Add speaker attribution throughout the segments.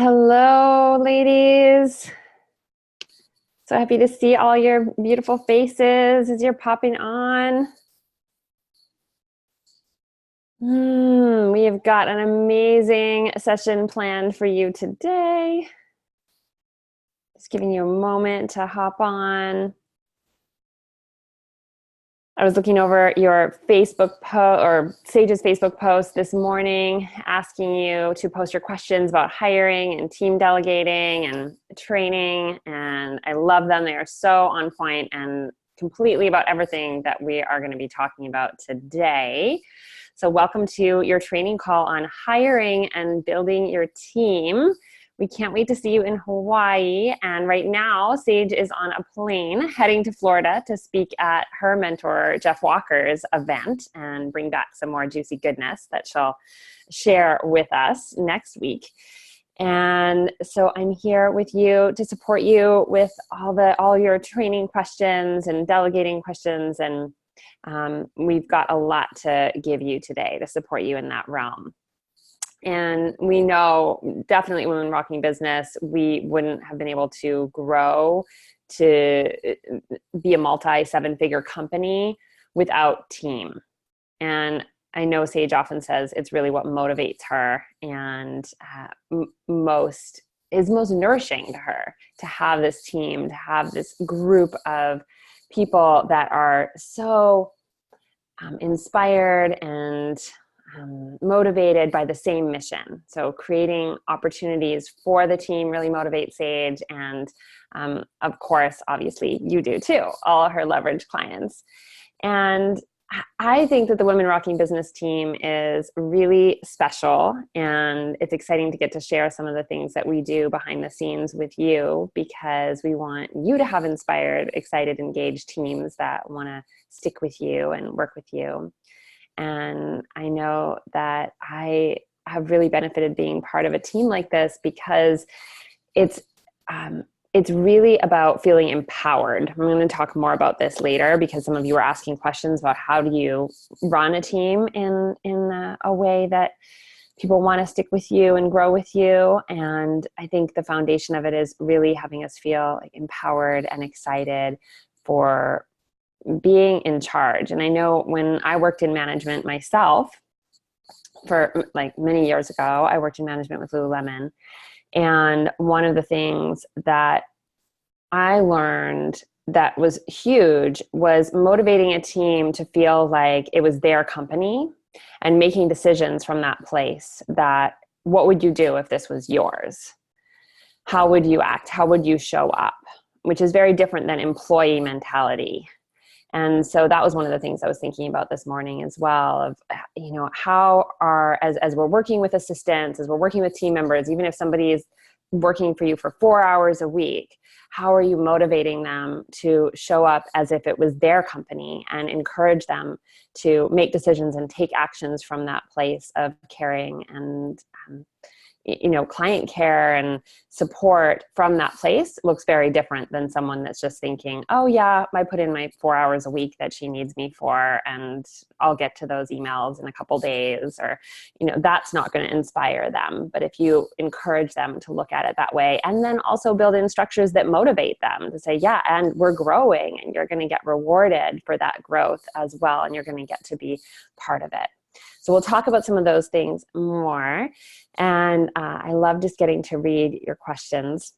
Speaker 1: Hello, ladies. So happy to see all your beautiful faces as you're popping on. We have got an amazing session planned for you today. Just giving you a moment to hop on. I was looking over your Facebook post or Sage's Facebook post this morning, asking you to post your questions about hiring and team delegating and training. And I love them. They are so on point and completely about everything that we are going to be talking about today. So welcome to your training call on hiring and building your team. We can't wait to see you in Hawaii. And right now, Sage is on a plane heading to Florida to speak at her mentor, Jeff Walker's event and bring back some more juicy goodness that she'll share with us next week. And so I'm here with you to support you with all your training questions and delegating questions. And we've got a lot to give you today to support you in that realm. And we know definitely Women Rocking Business, we wouldn't have been able to grow to be a multi-seven-figure company without team. And I know Sage often says it's really what motivates her and is most nourishing to her, to have this team, to have this group of people that are so inspired and motivated by the same mission. So creating opportunities for the team really motivates Sage. And of course, obviously you do too, all her leverage clients. And I think that the Women Rocking Business team is really special, and it's exciting to get to share some of the things that we do behind the scenes with you, because we want you to have inspired, excited, engaged teams that want to stick with you and work with you. And I know that I have really benefited being part of a team like this, because it's really about feeling empowered. I'm going to talk more about this later, because some of you are asking questions about how do you run a team in a way that people want to stick with you and grow with you. And I think the foundation of it is really having us feel like empowered and excited for being in charge. And I know when I worked in management myself for like many years ago, I worked in management with Lululemon. And one of the things that I learned that was huge was motivating a team to feel like it was their company and making decisions from that place. That what would you do if this was yours? How would you act? How would you show up? Which is very different than employee mentality. And so that was one of the things I was thinking about this morning as well, of, how as we're working with assistants, as we're working with team members, even if somebody is working for you for 4 hours a week, how are you motivating them to show up as if it was their company and encourage them to make decisions and take actions from that place of caring and client care and support from that place looks very different than someone that's just thinking, oh yeah, I put in my 4 hours a week that she needs me for, and I'll get to those emails in a couple days, or, that's not going to inspire them. But if you encourage them to look at it that way, and then also build in structures that motivate them to say, yeah, and we're growing, and you're going to get rewarded for that growth as well, and you're going to get to be part of it. So we'll talk about some of those things more. And I love just getting to read your questions.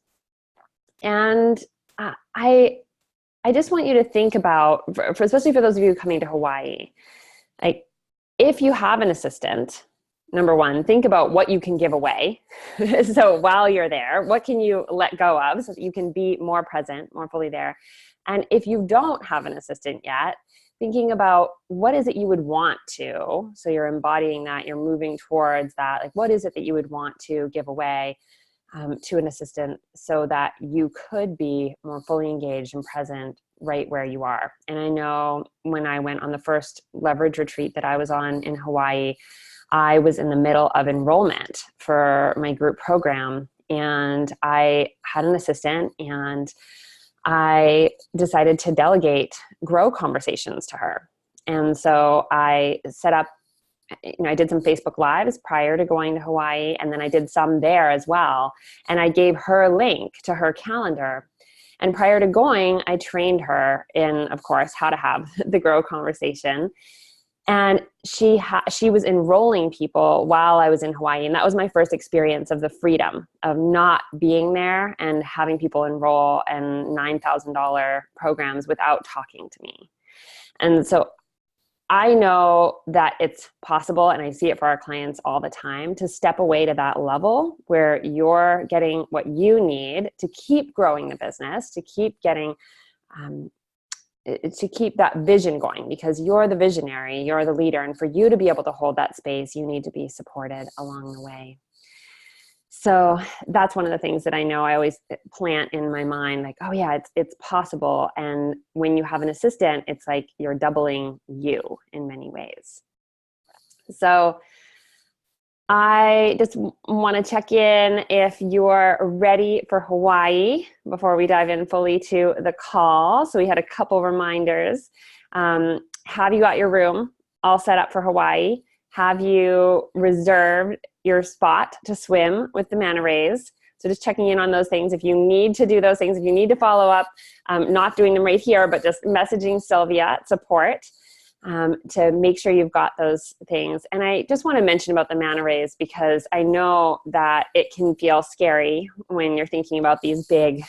Speaker 1: And I just want you to think about, especially for those of you coming to Hawaii, like if you have an assistant, number one, think about what you can give away. So while you're there, what can you let go of so that you can be more present, more fully there? And if you don't have an assistant yet, thinking about what is it you would want to, so you're embodying that, you're moving towards that, like what is it that you would want to give away to an assistant so that you could be more fully engaged and present right where you are. And I know when I went on the first leverage retreat that I was on in Hawaii, I was in the middle of enrollment for my group program, and I had an assistant, and I decided to delegate grow conversations to her. And so I set up I did some Facebook Lives prior to going to Hawaii, and then I did some there as well. And I gave her a link to her calendar. And prior to going, I trained her in, of course, how to have the grow conversation. And she was enrolling people while I was in Hawaii. And that was my first experience of the freedom of not being there and having people enroll in $9,000 programs without talking to me. And so I know that it's possible, and I see it for our clients all the time, to step away to that level where you're getting what you need to keep growing the business, to keep getting, to keep that vision going, because you're the visionary, you're the leader. And for you to be able to hold that space, you need to be supported along the way. So that's one of the things that I know I always plant in my mind, like, oh yeah, it's possible. And when you have an assistant, it's like you're doubling you in many ways. So I just want to check in if you're ready for Hawaii before we dive in fully to the call. So we had a couple reminders. Have you got your room all set up for Hawaii? Have you reserved your spot to swim with the manta rays? So just checking in on those things. If you need to do those things, if you need to follow up, not doing them right here, but just messaging Sylvia at support to make sure you've got those things. And I just want to mention about the manta rays, because I know that it can feel scary when you're thinking about these big,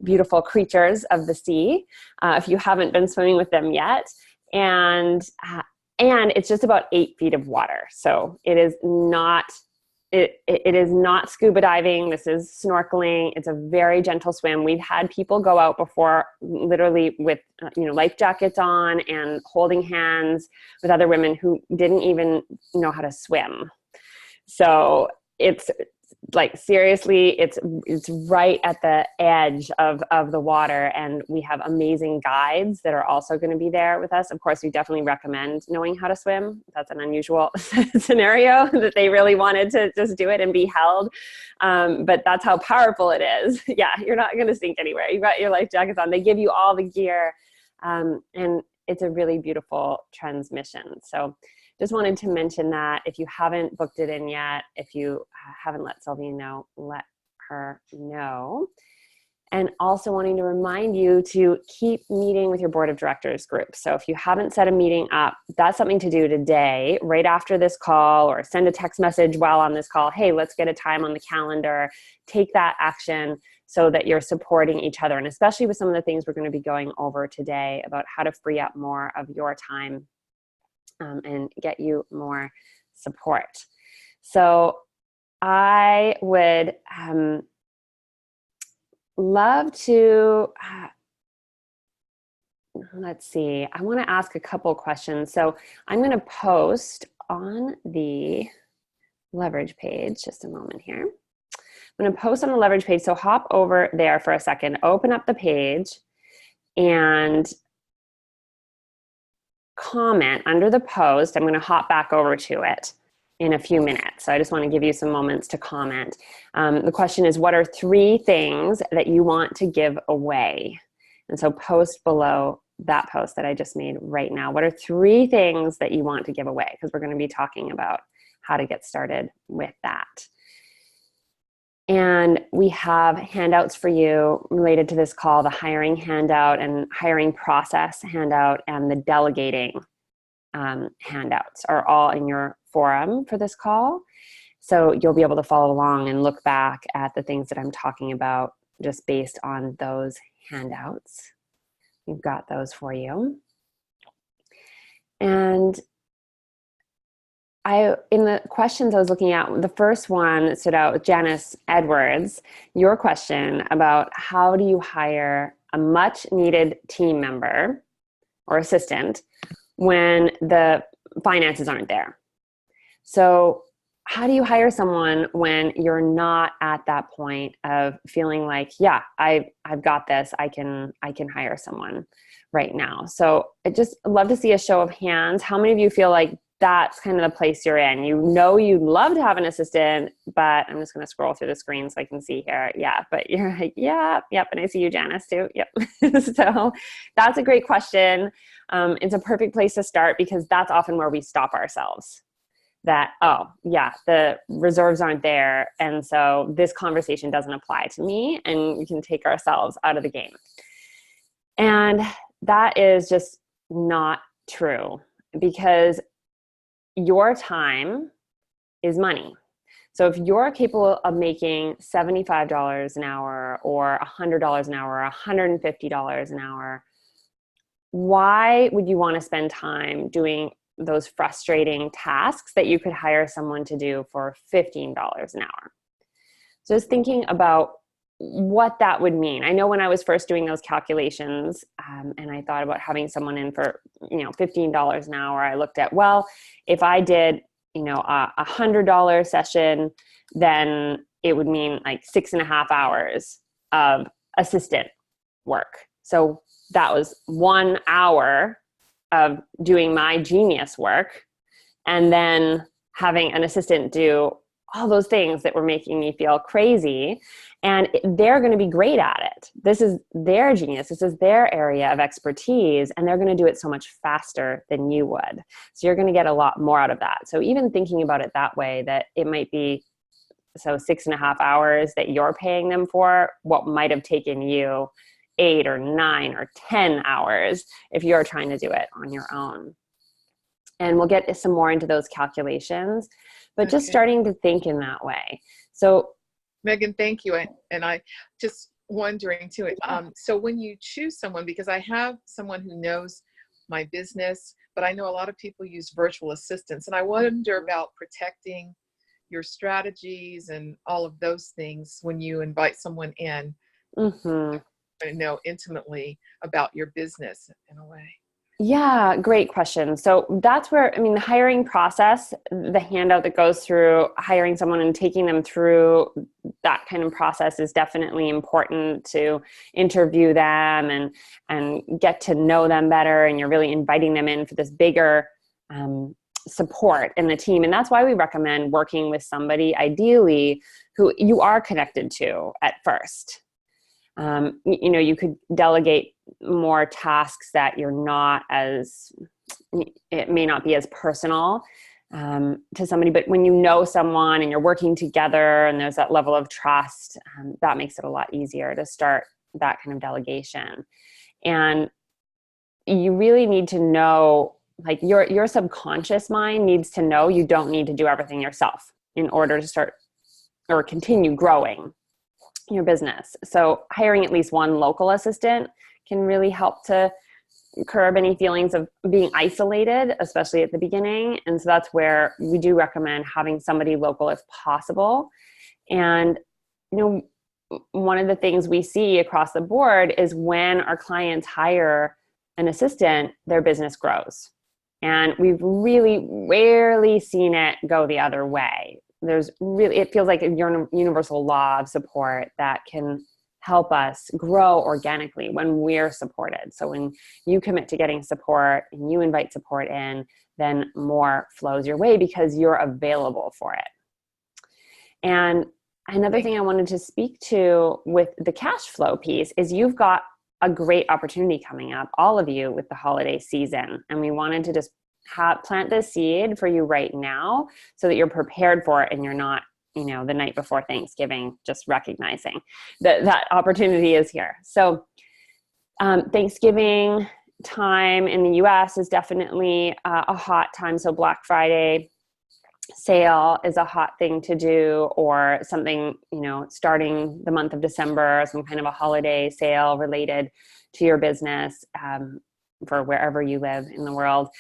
Speaker 1: beautiful creatures of the sea, if you haven't been swimming with them yet. And it's just about 8 feet of water. So it is not, it is not scuba diving. This is snorkeling. It's a very gentle swim. We've had people go out before literally with, life jackets on and holding hands with other women who didn't even know how to swim. So it's like, seriously, it's right at the edge of the water, and we have amazing guides that are also going to be there with us. Of course, we definitely recommend knowing how to swim. That's an unusual scenario that they really wanted to just do it and be held. But that's how powerful it is. Yeah, you're not going to sink anywhere. You've got your life jackets on. They give you all the gear, and it's a really beautiful transmission. So just wanted to mention that if you haven't booked it in yet, if you haven't let Sylvia know, let her know. And also wanting to remind you to keep meeting with your board of directors group. So if you haven't set a meeting up, that's something to do today, right after this call, or send a text message while on this call. Hey, let's get a time on the calendar. Take that action so that you're supporting each other. And especially with some of the things we're going to be going over today about how to free up more of your time and get you more support. So I would love to, let's see, I want to ask a couple questions. So I'm going to post on the leverage page, just a moment here. I'm going to post on the leverage page. So hop over there for a second, open up the page, and comment under the post. I'm going to hop back over to it in a few minutes. So I just want to give you some moments to comment. The question is, what are 3 things that you want to give away? And so post below that post that I just made right now. What are 3 things that you want to give away? Because we're going to be talking about how to get started with that. And we have handouts for you related to this call, the hiring handout and hiring process handout and the delegating handouts are all in your forum for this call. So you'll be able to follow along and look back at the things that I'm talking about just based on those handouts. We've got those for you. And in the questions I was looking at, the first one that stood out with Janice Edwards, your question about how do you hire a much needed team member or assistant when the finances aren't there. So how do you hire someone when you're not at that point of feeling like, yeah, I've got this, I can hire someone right now. So I just love to see a show of hands. How many of you feel like that's kind of the place you're in? You know you'd love to have an assistant, but I'm just going to scroll through the screen so I can see here. Yeah, but you're like, yeah, yep. And I see you, Janice, too. Yep. So that's a great question. It's a perfect place to start because that's often where we stop ourselves. that, oh yeah, the reserves aren't there. And so this conversation doesn't apply to me, and we can take ourselves out of the game. And that is just not true, because your time is money. So if you're capable of making $75 an hour or $100 an hour, or $150 an hour, why would you want to spend time doing those frustrating tasks that you could hire someone to do for $15 an hour? So just thinking about what that would mean. I know when I was first doing those calculations, and I thought about having someone in for, $15 an hour, I looked at, well, if I did, a $100 session, then it would mean like 6.5 hours of assistant work. So that was 1 hour of doing my genius work, and then having an assistant do all those things that were making me feel crazy. And they're going to be great at it. This is their genius. This is their area of expertise, and they're going to do it so much faster than you would. So you're going to get a lot more out of that. So even thinking about it that way, that it might be, so 6.5 hours that you're paying them for, what might have taken you 8 or 9 or 10 hours if you're trying to do it on your own. And we'll get some more into those calculations, but just starting to think in that way. So
Speaker 2: Megan, thank you. And I just wondering too, so when you choose someone, because I have someone who knows my business, but I know a lot of people use virtual assistants, and I wonder about protecting your strategies and all of those things when you invite someone in.
Speaker 1: Mm-hmm.
Speaker 2: To know intimately about your business in a way.
Speaker 1: Yeah, great question. So that's where, the hiring process, the handout that goes through hiring someone and taking them through that kind of process is definitely important, to interview them and get to know them better. And you're really inviting them in for this bigger support in the team. And that's why we recommend working with somebody, ideally, who you are connected to at first. You could delegate more tasks that you're not as, it may not be as personal to somebody, but when you know someone and you're working together and there's that level of trust, that makes it a lot easier to start that kind of delegation. And you really need to know, like your subconscious mind needs to know you don't need to do everything yourself in order to start or continue growing your business. So hiring at least one local assistant can really help to curb any feelings of being isolated, especially at the beginning. And so that's where we do recommend having somebody local if possible. And, one of the things we see across the board is when our clients hire an assistant, their business grows. And we've really rarely seen it go the other way. It feels like a universal law of support that can help us grow organically when we're supported. So when you commit to getting support and you invite support in, then more flows your way because you're available for it. And another thing I wanted to speak to with the cash flow piece is you've got a great opportunity coming up, all of you, with the holiday season. And we wanted to just plant the seed for you right now so that you're prepared for it and you're not, the night before Thanksgiving, just recognizing that opportunity is here. So Thanksgiving time in the US is definitely a hot time. So Black Friday sale is a hot thing to do, or something, starting the month of December, some kind of a holiday sale related to your business. For wherever you live in the world,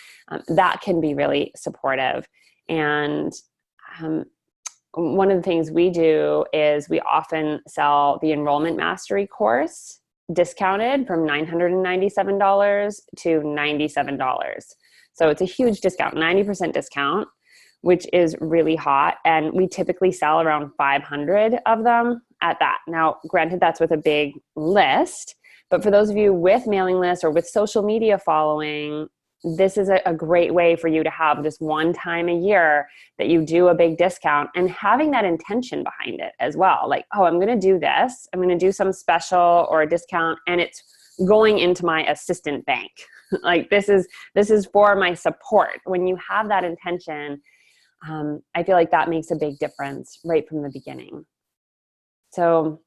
Speaker 1: that can be really supportive. And one of the things we do is we often sell the Enrollment Mastery course discounted from $997 to $97. So it's a huge discount, 90% discount, which is really hot. And we typically sell around 500 of them at that. Now, granted, that's with a big list. But for those of you with mailing lists or with social media following, this is a great way for you to have just one time a year that you do a big discount, and having that intention behind it as well. Like, oh, I'm going to do this. I'm going to do some special or a discount, and it's going into my assistant bank. Like this is for my support. When you have that intention, I feel like that makes a big difference right from the beginning. So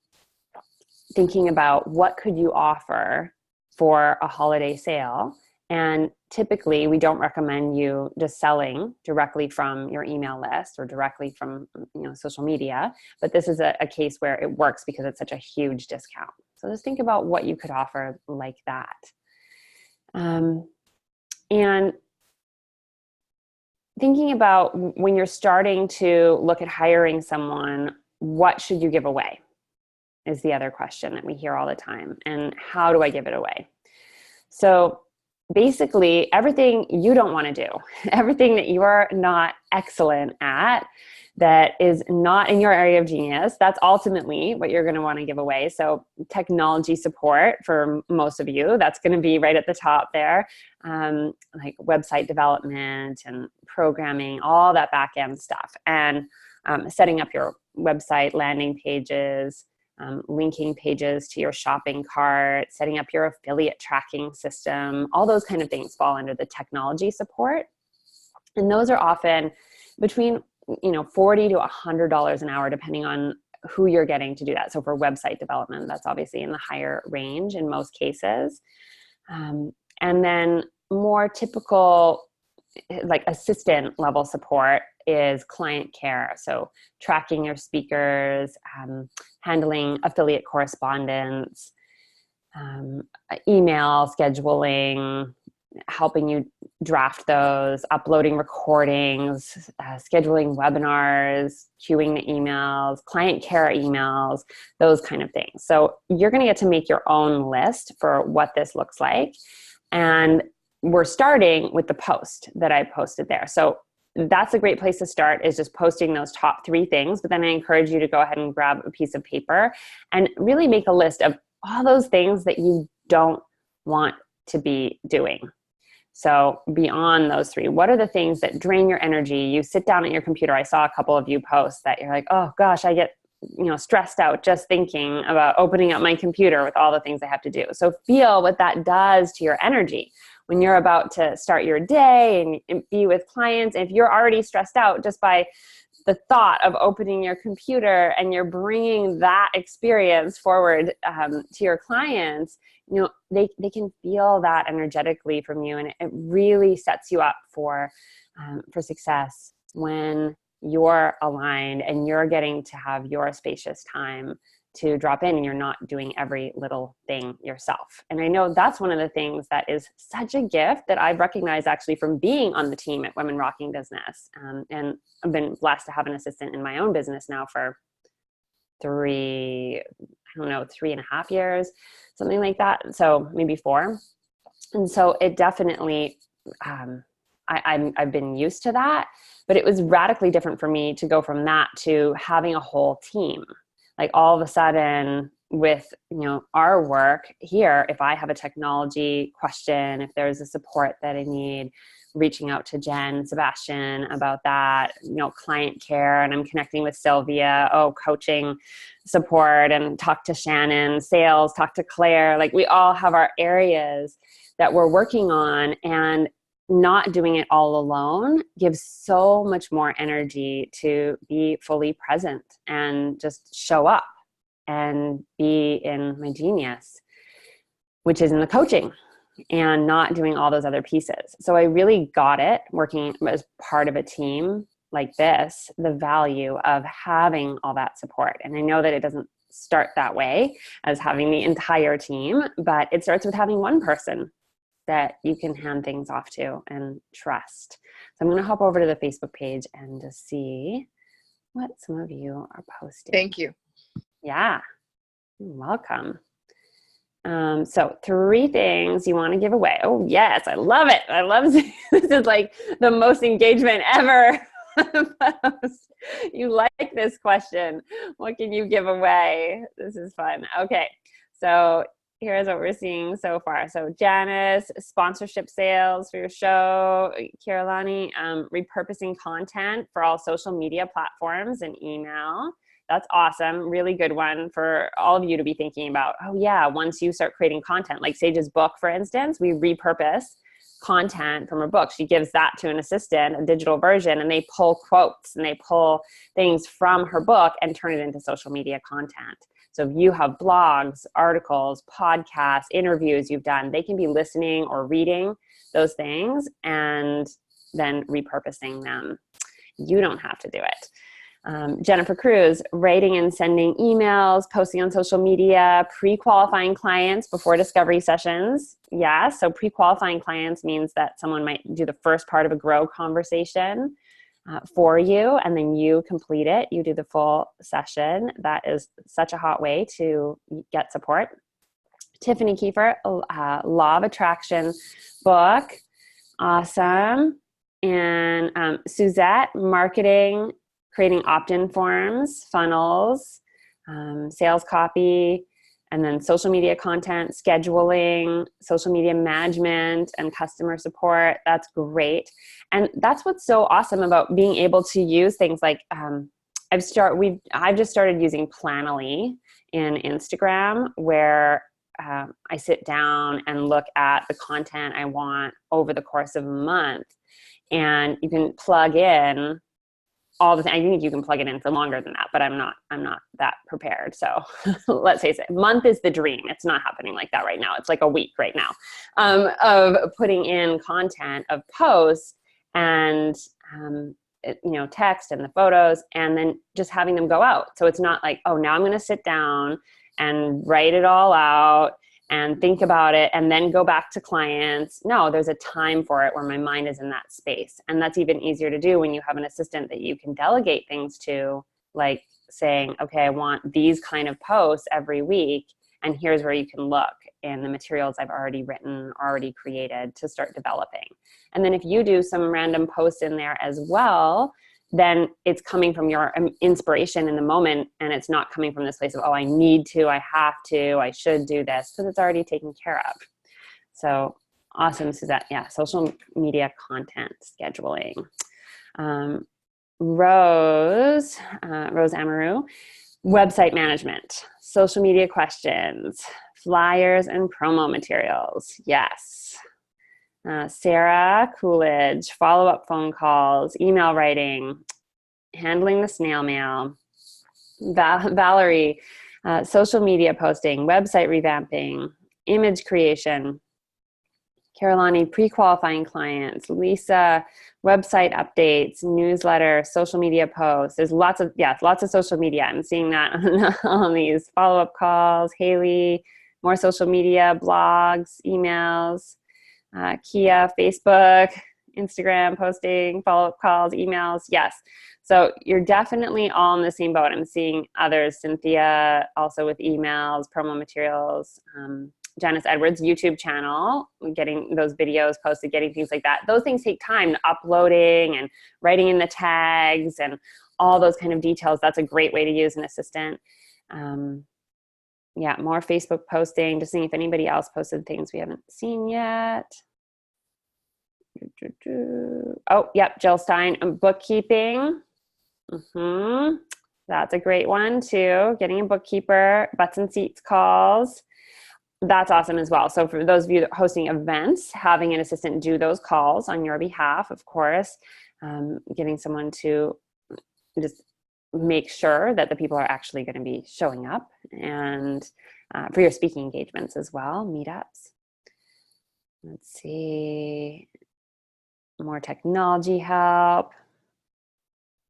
Speaker 1: thinking about what could you offer for a holiday sale. And typically we don't recommend you just selling directly from your email list or directly from social media, but this is a case where it works because it's such a huge discount. So just think about what you could offer like that. And thinking about when you're starting to look at hiring someone, what should you give away is the other question that we hear all the time. And how do I give it away? So basically everything you don't want to do, everything that you are not excellent at, that is not in your area of genius, that's ultimately what you're going to want to give away. So technology support for most of you, that's going to be right at the top there. Like website development and programming, all that back end stuff. And setting up your website, landing pages, linking pages to your shopping cart, setting up your affiliate tracking system, all those kind of things fall under the technology support. And those are often between $40 to $100 an hour, depending on who you're getting to do that. So for website development, that's obviously in the higher range in most cases. And then more typical, like assistant level support is client care. So tracking your speakers, handling affiliate correspondence, email scheduling, helping you draft those, uploading recordings, scheduling webinars, queuing the emails, client care emails, those kind of things. So you're going to get to make your own list for what this looks like. And we're starting with the post that I posted there. So that's a great place to start, is just posting those top 3 things. But then I encourage you to go ahead and grab a piece of paper and really make a list of all those things that you don't want to be doing. So beyond those 3, what are the things that drain your energy? You sit down at your computer. I saw a couple of you posts that you're like, oh gosh, I get stressed out just thinking about opening up my computer with all the things I have to do. So feel what that does to your energy when you're about to start your day and be with clients. If you're already stressed out just by the thought of opening your computer and you're bringing that experience forward to your clients, they can feel that energetically from you, and it really sets you up for success when you're aligned and you're getting to have your spacious time to drop in and you're not doing every little thing yourself. And I know that's one of the things that is such a gift that I've recognized actually from being on the team at Women Rocking Business. And I've been blessed to have an assistant in my own business now for 3.5 years, something like that. So maybe 4. And so it definitely, I've been used to that, but it was radically different for me to go from that to having a whole team. Like all of a sudden with, our work here, if I have a technology question, if there's a support that I need, reaching out to Jen, Sebastian about that, client care, and I'm connecting with Sylvia, coaching support, and talk to Shannon, sales, talk to Claire. Like we all have our areas that we're working on, and not doing it all alone gives so much more energy to be fully present and just show up and be in my genius, which is in the coaching and not doing all those other pieces. So I really got it working as part of a team like this, the value of having all that support. And I know that it doesn't start that way as having the entire team, but it starts with having one person that you can hand things off to and trust. So I'm going to hop over to the Facebook page and just see what some of you are posting.
Speaker 2: Thank you.
Speaker 1: Yeah, you're welcome. So 3 things you want to give away. Oh yes, I love it. I love this. Is like the most engagement ever. You like this question. What can you give away? This is fun. Okay, so here's what we're seeing so far. So Janice, sponsorship sales for your show. Kiralani, repurposing content for all social media platforms and email. That's awesome. Really good one for all of you to be thinking about. Oh yeah, once you start creating content, like Sage's book, for instance, we repurpose content from her book. She gives that to an assistant, a digital version, and they pull quotes and they pull things from her book and turn it into social media content. So if you have blogs, articles, podcasts, interviews you've done, they can be listening or reading those things and then repurposing them. You don't have to do it. Jennifer Cruz, writing and sending emails, posting on social media, pre-qualifying clients before discovery sessions. Yeah, so pre-qualifying clients means that someone might do the first part of a grow conversation for you, and then you complete it. You do the full session. That is such a hot way to get support. Tiffany Kiefer, Law of Attraction book. Awesome. And Suzette, marketing, creating opt-in forms, funnels, sales copy, and then social media content, scheduling, social media management, and customer support. That's great. And that's what's so awesome about being able to use things like, I've just started using Planoly in Instagram, where I sit down and look at the content I want over the course of a month. And you can plug in all the things. I think you can plug it in for longer than that, but I'm not that prepared. So let's face it, month is the dream. It's not happening like that right now. It's like a week right now of putting in content of posts and text and the photos, and then just having them go out. So it's not like, oh, now I'm going to sit down and write it all out and think about it and then go back to clients. No, there's a time for it where my mind is in that space. And that's even easier to do when you have an assistant that you can delegate things to, like saying, okay, I want these kind of posts every week, and here's where you can look in the materials I've already written, already created, to start developing. And then if you do some random posts in there as well, then it's coming from your inspiration in the moment, and it's not coming from this place of, oh, I need to, I have to, I should do this, because it's already taken care of. So awesome, Suzette. Yeah, social media content scheduling. Rose Amaru, website management, social media questions, flyers and promo materials. Yes. Sarah Coolidge, follow-up phone calls, email writing, handling the snail mail. Valerie, social media posting, website revamping, image creation. Carolani, pre-qualifying clients. Lisa, website updates, newsletter, social media posts. There's lots of social media. I'm seeing that on these follow-up calls. Haley, more social media, blogs, emails. Kia, Facebook, Instagram posting, follow-up calls, emails. Yes. So you're definitely all in the same boat. I'm seeing others. Cynthia also with emails, promo materials. Janice Edwards' YouTube channel, getting those videos posted, getting things like that. Those things take time, uploading and writing in the tags and all those kind of details. That's a great way to use an assistant. Yeah, more Facebook posting, just seeing if anybody else posted things we haven't seen yet. Oh, yep, Jill Stein, bookkeeping. That's a great one too. Getting a bookkeeper, butts and seats calls. That's awesome as well. So for those of you that are hosting events, having an assistant do those calls on your behalf, of course, getting someone to just make sure that the people are actually going to be showing up, and for your speaking engagements as well, meetups. Let's see, more technology help,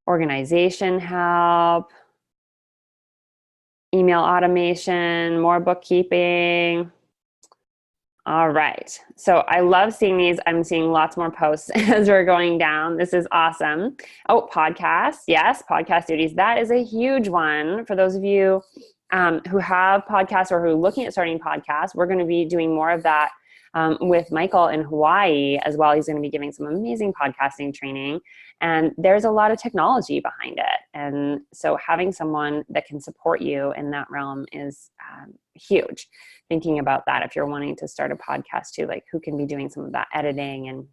Speaker 1: organization help, email automation, more bookkeeping. All right. So I love seeing these. I'm seeing lots more posts as we're going down. This is awesome. Oh, podcasts. Yes, podcast duties. That is a huge one for those of you who have podcasts or who are looking at starting podcasts. We're going to be doing more of that with Michael in Hawaii as well. He's going to be giving some amazing podcasting training, and there's a lot of technology behind it. And so having someone that can support you in that realm is huge. Thinking about that, if you're wanting to start a podcast too, like who can be doing some of that editing and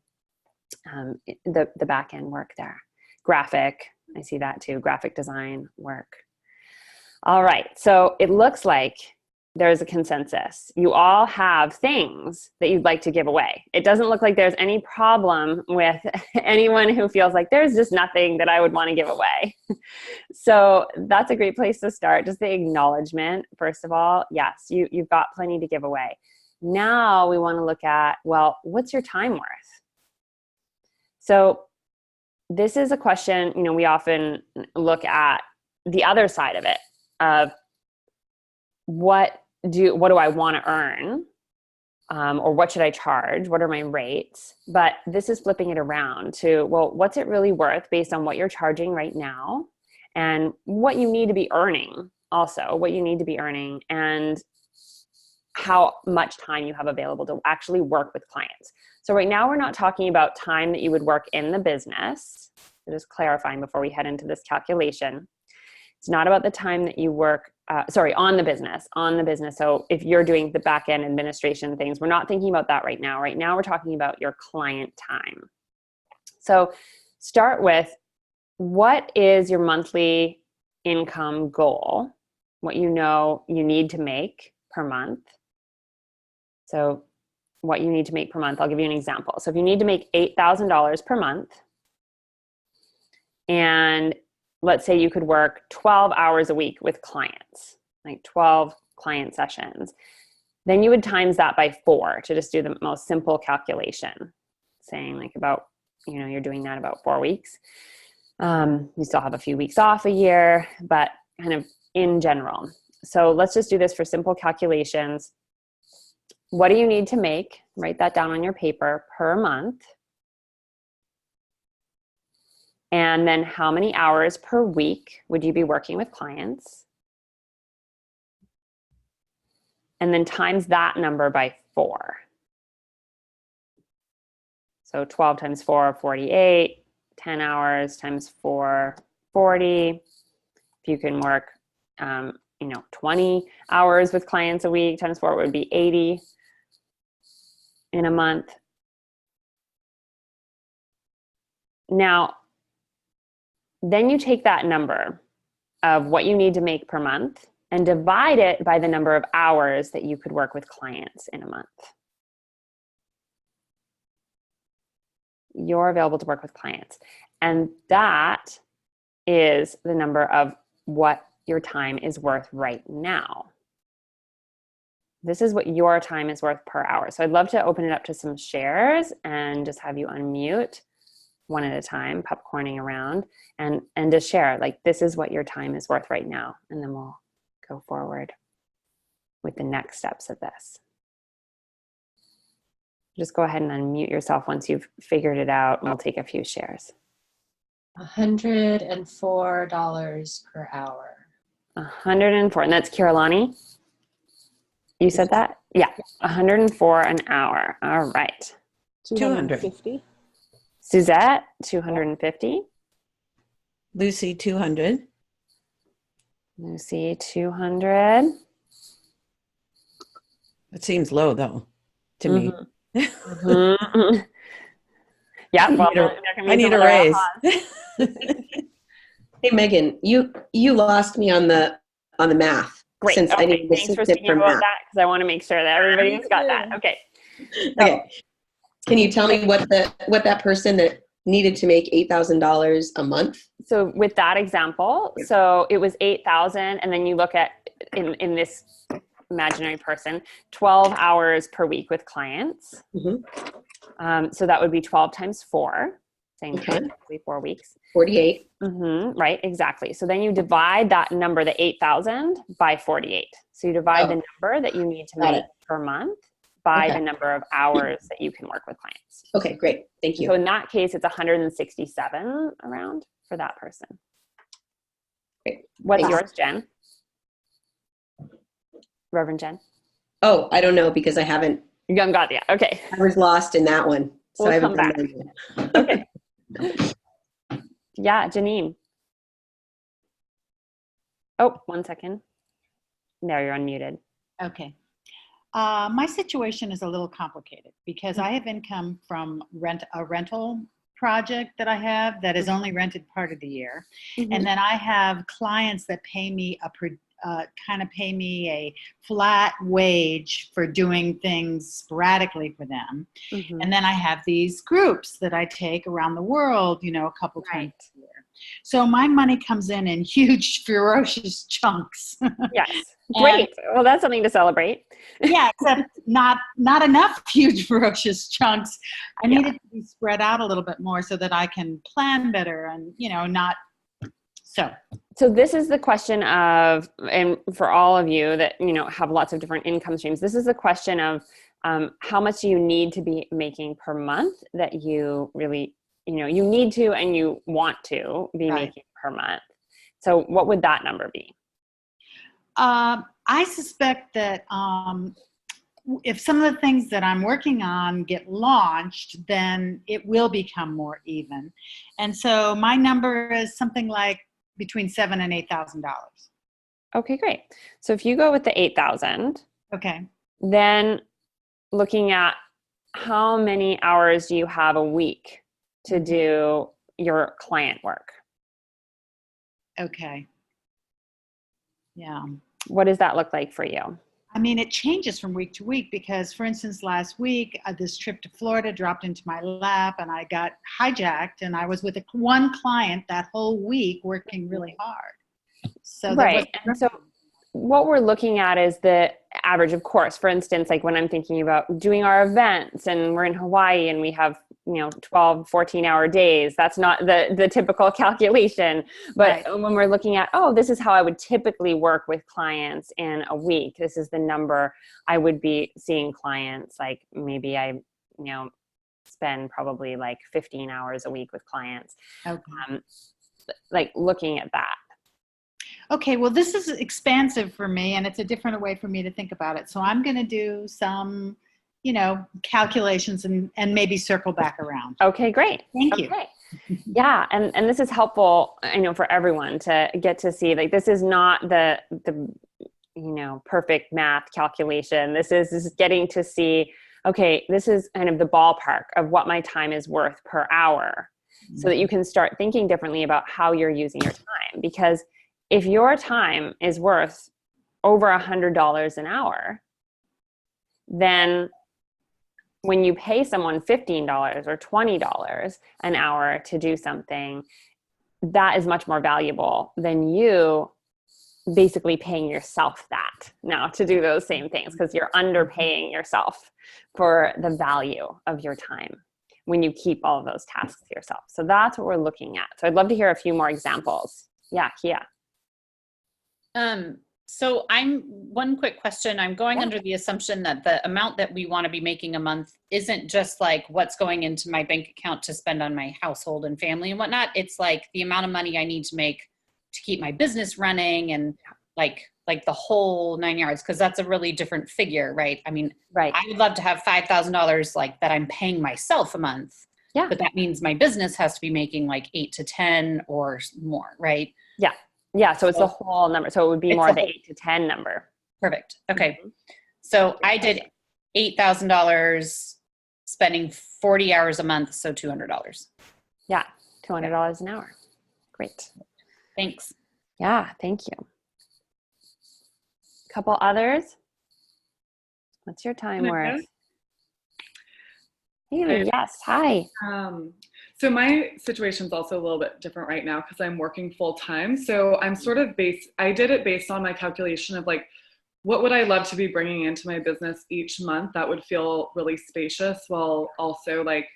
Speaker 1: the back end work there. Graphic, I see that too, graphic design work. All right, so it looks like there's a consensus. You all have things that you'd like to give away. It doesn't look like there's any problem with anyone who feels like there's just nothing that I would want to give away. So that's a great place to start. Just the acknowledgement, first of all. Yes, you've got plenty to give away. Now we want to look at, well, what's your time worth? So this is a question, we often look at the other side of it, of what do I want to earn, or what should I charge? What are my rates? But this is flipping it around to, well, what's it really worth based on what you're charging right now and what you need to be earning, also what you need to be earning, and how much time you have available to actually work with clients. So right now we're not talking about time that you would work in the business. So just clarifying before we head into this calculation. It's not about the time that you work, on the business. So if you're doing the back end administration things, we're not thinking about that right now. Right now, we're talking about your client time. So start with, what is your monthly income goal? What you know you need to make per month. So what you need to make per month, I'll give you an example. So if you need to make $8,000 per month, and let's say you could work 12 hours a week with clients, like 12 client sessions, then you would times that by 4 to just do the most simple calculation, saying like about, you're doing that about 4 weeks. You still have a few weeks off a year, but kind of in general. So let's just do this for simple calculations. What do you need to make? Write that down on your paper per month. And then how many hours per week would you be working with clients? And then times that number by 4. So 12 times 4, 48, 10 hours times 4, 40. If you can work, 20 hours with clients a week times 4 would be 80 in a month. Now, then you take that number of what you need to make per month and divide it by the number of hours that you could work with clients in a month. You're available to work with clients. And that is the number of what your time is worth right now. This is what your time is worth per hour. So I'd love to open it up to some shares and just have you unmute one at a time, popcorning around, and just share, like, this is what your time is worth right now. And then we'll go forward with the next steps of this. Just go ahead and unmute yourself once you've figured it out, and we'll take a few shares.
Speaker 3: $104 per hour.
Speaker 1: 104, and that's Kirillani? You said that? Yeah, 104 an hour. All right.
Speaker 4: 250.
Speaker 1: Suzette, 250.
Speaker 4: Lucy, 200.
Speaker 1: Lucy, 200.
Speaker 4: That seems low, though, to me.
Speaker 1: Mm-hmm. Yeah, well,
Speaker 4: I need a raise.
Speaker 3: Hey, Megan, you lost me on the math.
Speaker 1: Great.
Speaker 3: Since
Speaker 1: okay.
Speaker 3: I need
Speaker 1: Thanks for speaking about that, because I want to make sure that everybody's got that. Okay.
Speaker 3: Okay. Can you tell me what that person that needed to make $8,000 a month?
Speaker 1: So with that example, so it was 8,000, and then you look at in this imaginary person, 12 hours per week with clients. Mm-hmm. So that would be 12 times 4, saying
Speaker 3: okay.
Speaker 1: 4 weeks.
Speaker 3: 48.
Speaker 1: Mm-hmm, right, exactly. So then you divide that number, the 8,000, by 48. So you divide the number that you need to make per month by the number of hours that you can work with clients.
Speaker 3: Okay, great. Thank you.
Speaker 1: So in that case, it's 167 around for that person.
Speaker 3: Great.
Speaker 1: What's
Speaker 3: Thanks.
Speaker 1: yours, Jen? Reverend Jen?
Speaker 3: Oh, I don't know, because I haven't.
Speaker 1: You haven't got it yet. Okay.
Speaker 3: I was lost in that one. So
Speaker 1: we'll
Speaker 3: I haven't
Speaker 1: come
Speaker 3: done
Speaker 1: back. Okay. Yeah, Janine. Oh, 1 second. There, you're unmuted.
Speaker 5: Okay. My situation is a little complicated because I have income from a rental project that I have that is only rented part of the year. Mm-hmm. And then I have clients that pay me kind of pay me a flat wage for doing things sporadically for them.
Speaker 1: Mhm.
Speaker 5: And then I have these groups that I take around the world, a couple times a year. So my money comes in huge, ferocious chunks.
Speaker 1: Yes. Great. Well, that's something to celebrate.
Speaker 5: Yeah, except not enough huge, ferocious chunks. I need it to be spread out a little bit more so that I can plan better and, not so.
Speaker 1: So this is the question of, and for all of you that, have lots of different income streams, this is the question of how much you need to be making per month that you really, you need to and you want to be making per month. So what would that number be?
Speaker 5: I suspect that if some of the things that I'm working on get launched, then it will become more even. And so my number is something like between $7,000 and $8,000.
Speaker 1: Okay, great. So if you go with the 8,000,
Speaker 5: okay,
Speaker 1: then looking at how many hours do you have a week to do your client work?
Speaker 5: Okay. Yeah.
Speaker 1: What does that look like for you?
Speaker 5: I mean, it changes from week to week because, for instance, last week, this trip to Florida dropped into my lap and I got hijacked and I was with one client that whole week working really hard. So
Speaker 1: right. And so what we're looking at is the average, of course. For instance, like when I'm thinking about doing our events and we're in Hawaii and we have 12, 14-hour days. That's not the typical calculation. But when we're looking at, this is how I would typically work with clients in a week. This is the number I would be seeing clients. Like maybe I, spend probably like 15 hours a week with clients.
Speaker 5: Okay.
Speaker 1: Like looking at that.
Speaker 5: Okay, well, this is expansive for me and it's a different way for me to think about it. So I'm going to do some calculations and maybe circle back around.
Speaker 1: Okay, great.
Speaker 5: Thank you.
Speaker 1: Yeah. And this is helpful, I know, for everyone to get to see, like, this is not the perfect math calculation. This is getting to see, okay, this is kind of the ballpark of what my time is worth per hour so that you can start thinking differently about how you're using your time. Because if your time is worth over $100 an hour, then when you pay someone $15 or $20 an hour to do something, that is much more valuable than you basically paying yourself that now to do those same things, because you're underpaying yourself for the value of your time when you keep all of those tasks to yourself. So that's what we're looking at. So I'd love to hear a few more examples. Yeah, Kia.
Speaker 6: So one quick question. I'm going under the assumption that the amount that we want to be making a month isn't just like what's going into my bank account to spend on my household and family and whatnot. It's like the amount of money I need to make to keep my business running and like the whole 9 yards. Cause that's a really different figure, right? I mean,
Speaker 1: right.
Speaker 6: I would love to have $5,000 like that I'm paying myself a month.
Speaker 1: Yeah.
Speaker 6: But that means my business has to be making like 8 to 10 or more, right?
Speaker 1: Yeah. Yeah, so it's the whole number. So it would be more the 8 to 10 number.
Speaker 6: Perfect. Okay. So I did $8,000 spending 40 hours a month, so $200.
Speaker 1: Yeah, $200 an hour. Great.
Speaker 6: Thanks.
Speaker 1: Yeah, thank you. Couple others? What's your time worth? Haley, yes, hi.
Speaker 7: So my situation's also a little bit different right now because I'm working full time. So I'm sort of I did it based on my calculation of like, what would I love to be bringing into my business each month that would feel really spacious while also like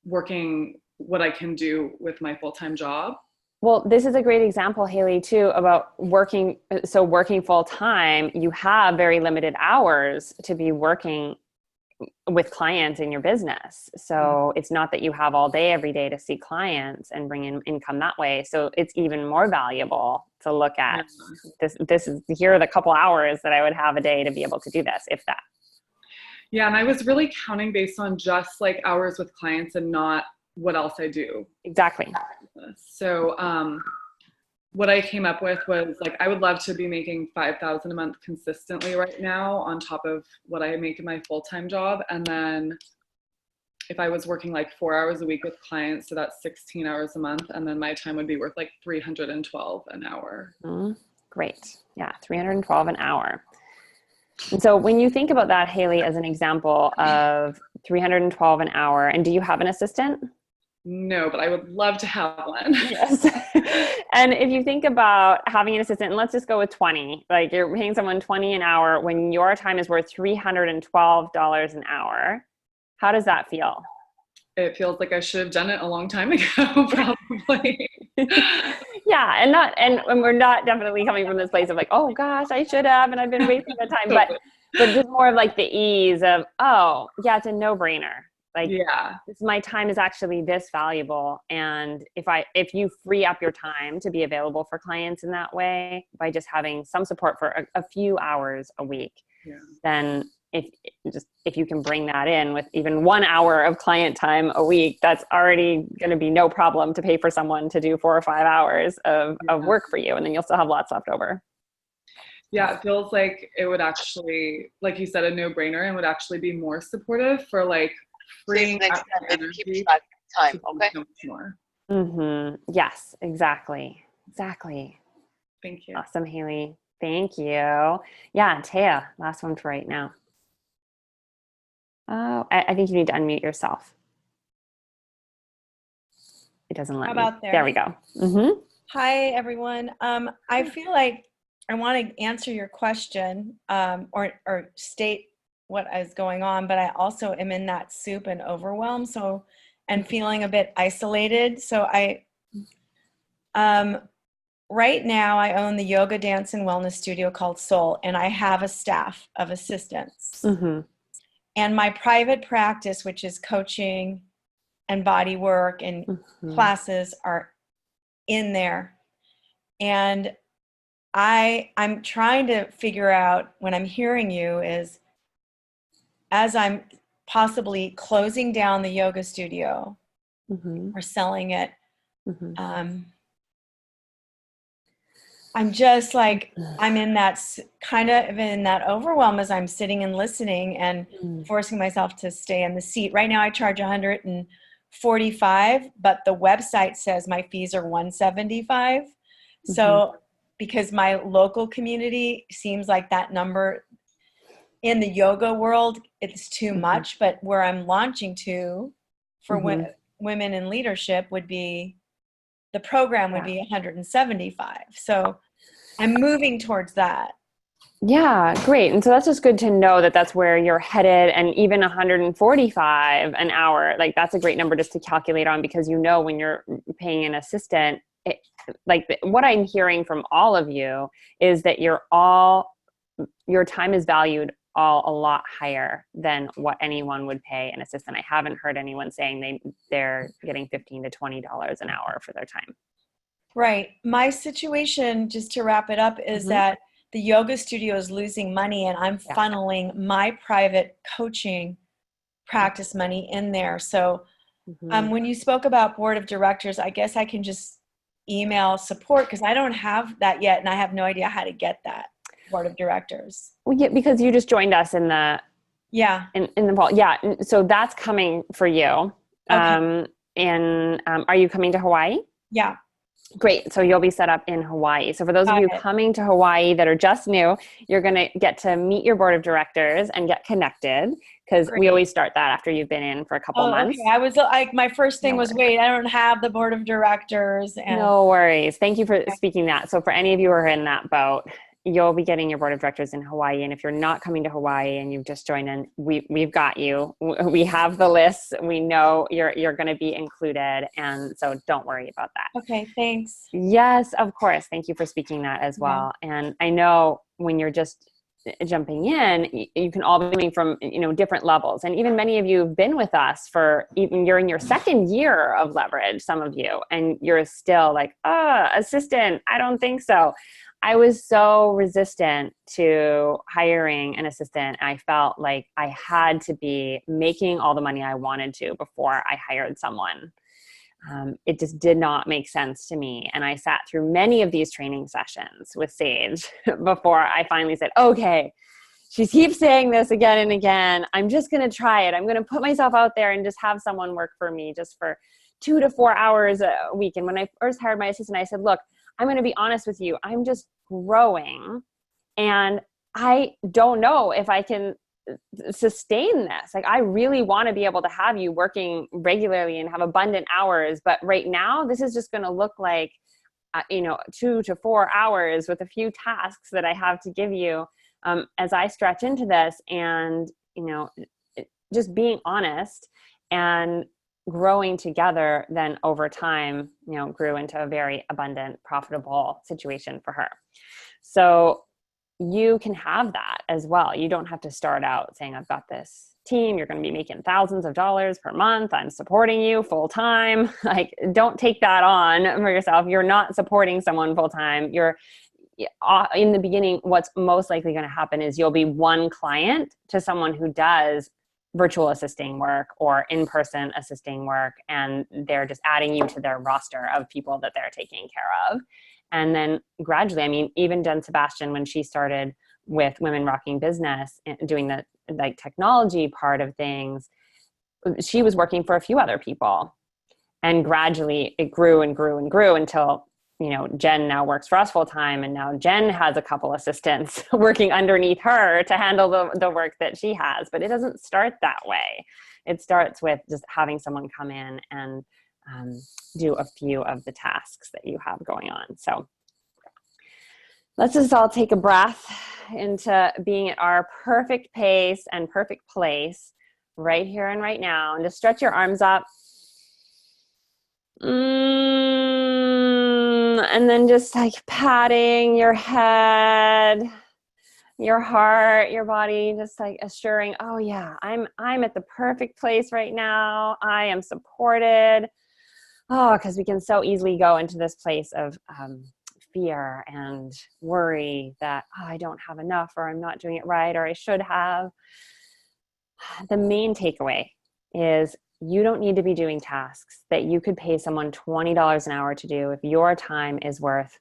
Speaker 7: working what I can do with my full-time job.
Speaker 1: Well, this is a great example, Haley, too, about working. So working full time, you have very limited hours to be working with clients in your business. So it's not that you have all day every day to see clients and bring in income that way. So it's even more valuable to look at here are the couple hours that I would have a day to be able to do this, if that.
Speaker 7: Yeah. And I was really counting based on just like hours with clients and not what else I do.
Speaker 1: Exactly.
Speaker 7: So what I came up with was like, I would love to be making $5,000 a month consistently right now on top of what I make in my full-time job. And then if I was working like 4 hours a week with clients, so that's 16 hours a month. And then my time would be worth like $312 an hour.
Speaker 1: Great. Yeah, 312 an hour. And so when you think about that, Haley, as an example of 312 an hour, and do you have an assistant?
Speaker 7: No, but I would love to have one.
Speaker 1: Yes. And if you think about having an assistant, and let's just go with 20, like you're paying someone 20 an hour when your time is worth $312 an hour. How does that feel?
Speaker 7: It feels like I should have done it a long time ago, probably.
Speaker 1: Yeah, and we're not definitely coming from this place of like, oh gosh, I should have, and I've been wasting the time, but just more of like the ease of, oh yeah, it's a no-brainer. Like,
Speaker 7: yeah,
Speaker 1: my time is actually this valuable, and if you free up your time to be available for clients in that way by just having some support for a few hours a week, then if you can bring that in with even 1 hour of client time a week, that's already going to be no problem to pay for someone to do 4 or 5 hours of work for you, and then you'll still have lots left over.
Speaker 7: Yeah, it feels like it would actually, like you said, a no-brainer, and would actually be more supportive for like freeing up energy
Speaker 2: keep track of time,
Speaker 7: to
Speaker 2: okay?
Speaker 7: do more.
Speaker 1: Mm-hmm. Yes, exactly.
Speaker 7: Thank you.
Speaker 1: Awesome, Haley. Thank you. Yeah, Taya, last one for right now. Oh, I think you need to unmute yourself. It doesn't let me.
Speaker 8: How about there?
Speaker 1: There we go. Mm-hmm.
Speaker 8: Hi, everyone. I feel like I want to answer your question or state what is going on, but I also am in that soup and overwhelm, and feeling a bit isolated. So right now I own the yoga, dance, and wellness studio called Soul, and I have a staff of assistants.
Speaker 1: Mm-hmm.
Speaker 8: And my private practice, which is coaching and body work and classes, are in there. And I'm trying to figure out, when I'm hearing you, is as I'm possibly closing down the yoga studio or selling it, I'm just like, I'm in that kind of in that overwhelm as I'm sitting and listening and forcing myself to stay in the seat. Right now I charge $145, but the website says my fees are $175. So because my local community seems like that number in the yoga world, it's too much, but where I'm launching to for women in leadership would be, the program would be 175. So I'm moving towards that.
Speaker 1: Yeah, great. And so that's just good to know that that's where you're headed, and even 145 an hour, like that's a great number just to calculate on, because you know when you're paying an assistant, what I'm hearing from all of you is that your time is valued a lot higher than what anyone would pay an assistant. I haven't heard anyone saying they're getting $15 to $20 an hour for their time.
Speaker 8: Right. My situation, just to wrap it up, is that the yoga studio is losing money, and I'm funneling my private coaching practice money in there. So when you spoke about board of directors, I guess I can just email support, because I don't have that yet, and I have no idea how to get that board of directors.
Speaker 1: Well, yeah, because you just joined us in the in the fall. Yeah, so that's coming for you.
Speaker 8: Okay.
Speaker 1: Are you coming to Hawaii?
Speaker 8: Yeah.
Speaker 1: Great. So you'll be set up in Hawaii. So for those of you coming to Hawaii that are just new, you're going to get to meet your board of directors and get connected, because we always start that after you've been in for a couple months.
Speaker 8: Okay. I was like, my first thing was, wait, I don't have the board of directors. And
Speaker 1: no worries. Thank you for speaking that. So for any of you who are in that boat, you'll be getting your board of directors in Hawaii. And if you're not coming to Hawaii and you've just joined in, we've got you. We have the list. We know you're going to be included. And so don't worry about that.
Speaker 8: Okay, thanks.
Speaker 1: Yes, of course. Thank you for speaking that as well. And I know when you're just jumping in, you can all be coming from, different levels. And even many of you have been with us you're in your second year of leverage, some of you, and you're still like, assistant, I don't think so. I was so resistant to hiring an assistant. I felt like I had to be making all the money I wanted to before I hired someone. It just did not make sense to me. And I sat through many of these training sessions with Sage before I finally said, okay, she keeps saying this again and again. I'm just going to try it. I'm going to put myself out there and just have someone work for me just for 2 to 4 hours a week. And when I first hired my assistant, I said, look, I'm going to be honest with you. I'm just and I don't know if I can sustain this. Like, I really want to be able to have you working regularly and have abundant hours. But right now, this is just going to look like, 2 to 4 hours with a few tasks that I have to give you as I stretch into this. And, just being honest and growing together, then over time, grew into a very abundant, profitable situation for her. So you can have that as well. You don't have to start out saying, I've got this team, you're going to be making thousands of dollars per month, I'm supporting you full time. Like, don't take that on for yourself. You're not supporting someone full time. You're in the beginning, what's most likely going to happen is you'll be one client to someone who does virtual assisting work or in-person assisting work, and they're just adding you to their roster of people that they're taking care of. And then gradually, I mean, even Jen Sebastian, when she started with Women Rocking Business, doing the technology part of things, she was working for a few other people. And gradually it grew and grew and grew until, Jen now works for us full time. And now Jen has a couple assistants working underneath her to handle the work that she has. But it doesn't start that way. It starts with just having someone come in and do a few of the tasks that you have going on. So let's just all take a breath into being at our perfect pace and perfect place right here and right now. And just stretch your arms up. And then just patting your head, your heart, your body, just assuring, oh yeah, I'm at the perfect place right now. I am supported. Oh, because we can so easily go into this place of fear and worry that, I don't have enough, or I'm not doing it right, or I should have. The main takeaway is you don't need to be doing tasks that you could pay someone $20 an hour to do if your time is worth,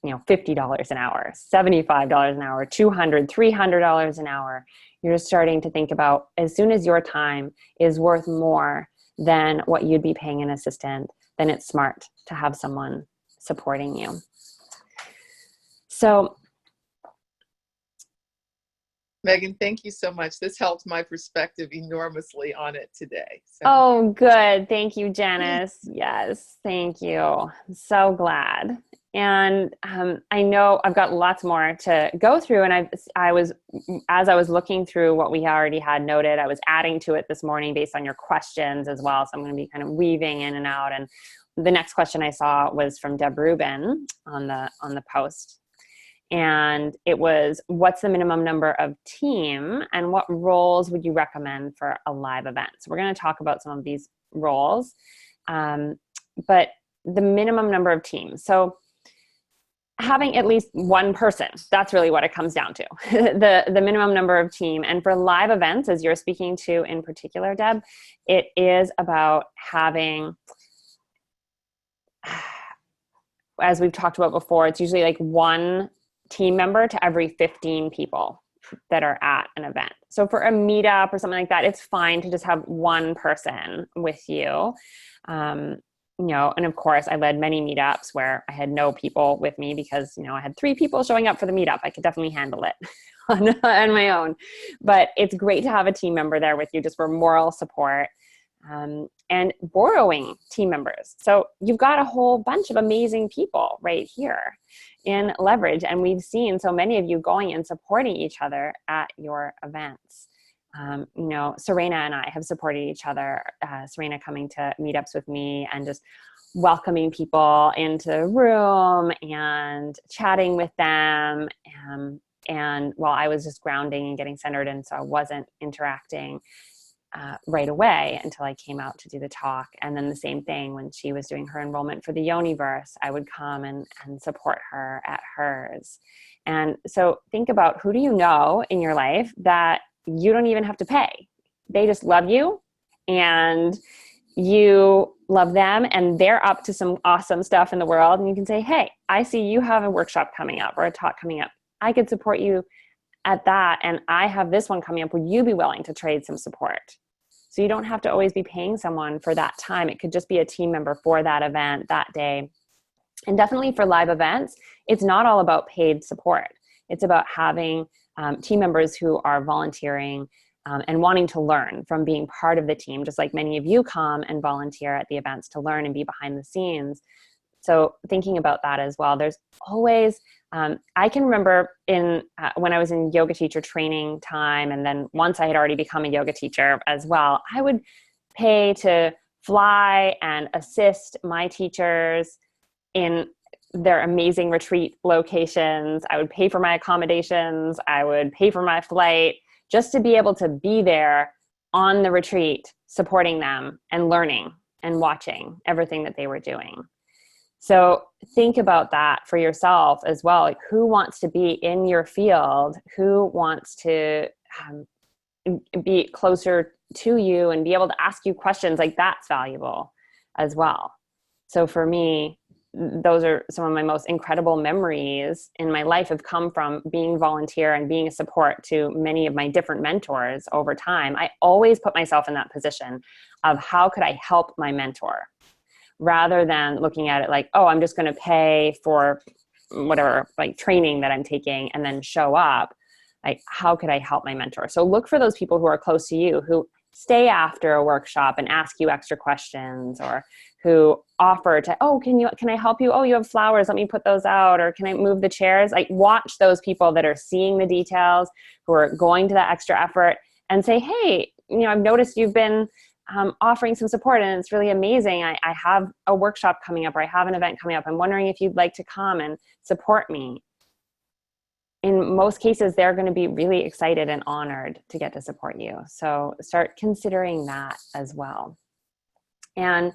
Speaker 1: $50 an hour, $75 an hour, $200, $300 an hour. You're starting to think about, as soon as your time is worth more than what you'd be paying an assistant, then it's smart to have someone supporting you. So,
Speaker 2: Megan, thank you so much. This helped my perspective enormously on it today. So.
Speaker 1: Oh, good. Thank you, Janice. Yes, thank you. I'm so glad. And I know I've got lots more to go through. And as I was looking through what we already had noted, I was adding to it this morning based on your questions as well. So I'm going to be kind of weaving in and out. And the next question I saw was from Deb Rubin on the post. And it was, what's the minimum number of team and what roles would you recommend for a live event? So we're going to talk about some of these roles, but the minimum number of teams. So having at least one person, that's really what it comes down to, the minimum number of team. And for live events, as you're speaking to in particular, Deb, it is about having, as we've talked about before, it's usually one team member to every 15 people that are at an event. So for a meetup or something like that, it's fine to just have one person with you. And of course I led many meetups where I had no people with me because, I had 3 people showing up for the meetup. I could definitely handle it on my own, but it's great to have a team member there with you just for moral support. And borrowing team members. So you've got a whole bunch of amazing people right here in Leverage. And we've seen so many of you going and supporting each other at your events. Serena and I have supported each other, Serena coming to meetups with me and just welcoming people into the room and chatting with them. And while I was just grounding and getting centered, and so I wasn't interacting right away until I came out to do the talk. And then the same thing when she was doing her enrollment for the Yoniverse, I would come and support her at hers. And so think about, who do you know in your life that you don't even have to pay? They just love you and you love them, and they're up to some awesome stuff in the world. And you can say, hey, I see you have a workshop coming up or a talk coming up. I could support you at that. And I have this one coming up. Would you be willing to trade some support? So you don't have to always be paying someone for that time. It could just be a team member for that event that day. And definitely for live events, it's not all about paid support. It's about having team members who are volunteering and wanting to learn from being part of the team, just like many of you come and volunteer at the events to learn and be behind the scenes. So thinking about that as well, there's always, I can remember when I was in yoga teacher training time, and then once I had already become a yoga teacher as well, I would pay to fly and assist my teachers in their amazing retreat locations. I would pay for my accommodations. I would pay for my flight just to be able to be there on the retreat, supporting them and learning and watching everything that they were doing. So think about that for yourself as well. Like, who wants to be in your field? Who wants to be closer to you and be able to ask you questions? Like, that's valuable as well. So for me, those are some of my most incredible memories in my life have come from being volunteer and being a support to many of my different mentors over time. I always put myself in that position of how could I help my mentor, rather than looking at it like, oh, I'm just going to pay for whatever, like training that I'm taking and then show up. Like, how could I help my mentor? So look for those people who are close to you, who stay after a workshop and ask you extra questions, or who offer to, oh, can I help you? Oh, you have flowers, let me put those out. Or can I move the chairs? Like, watch those people that are seeing the details, who are going to that extra effort, and say, hey, I've noticed you've been offering some support and it's really amazing. I have a workshop coming up, or I have an event coming up. I'm wondering if you'd like to come and support me. In most cases, they're going to be really excited and honored to get to support you. So start considering that as well. And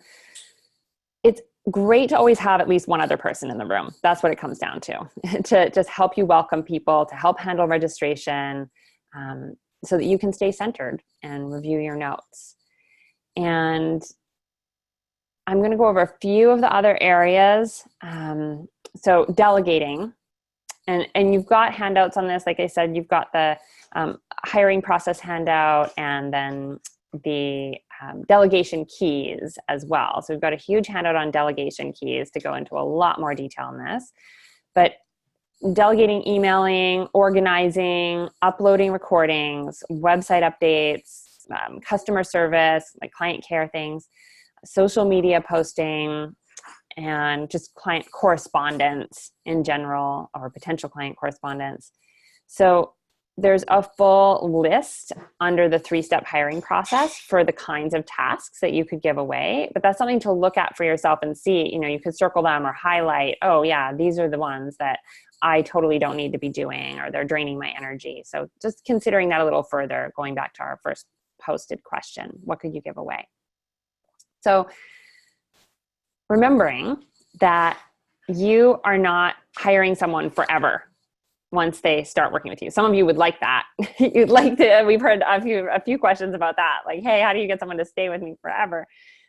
Speaker 1: it's great to always have at least one other person in the room. That's what it comes down to just help you welcome people, to help handle registration, so that you can stay centered and review your notes. And I'm going to go over a few of the other areas. So delegating. And you've got handouts on this. Like I said, you've got the hiring process handout, and then the delegation keys as well. So we've got a huge handout on delegation keys to go into a lot more detail on this. But delegating, emailing, organizing, uploading recordings, website updates, customer service, like client care things, social media posting, and just client correspondence in general, or potential client correspondence. So there's a full list under the 3-step hiring process for the kinds of tasks that you could give away, but that's something to look at for yourself and see, you could circle them or highlight, oh yeah, these are the ones that I totally don't need to be doing, or they're draining my energy. So just considering that a little further, going back to our first posted question, what could you give away? So remembering that you are not hiring someone forever once they start working with you. Some of you would like that. You'd like to, we've heard a few questions about that. Like, hey, how do you get someone to stay with me forever?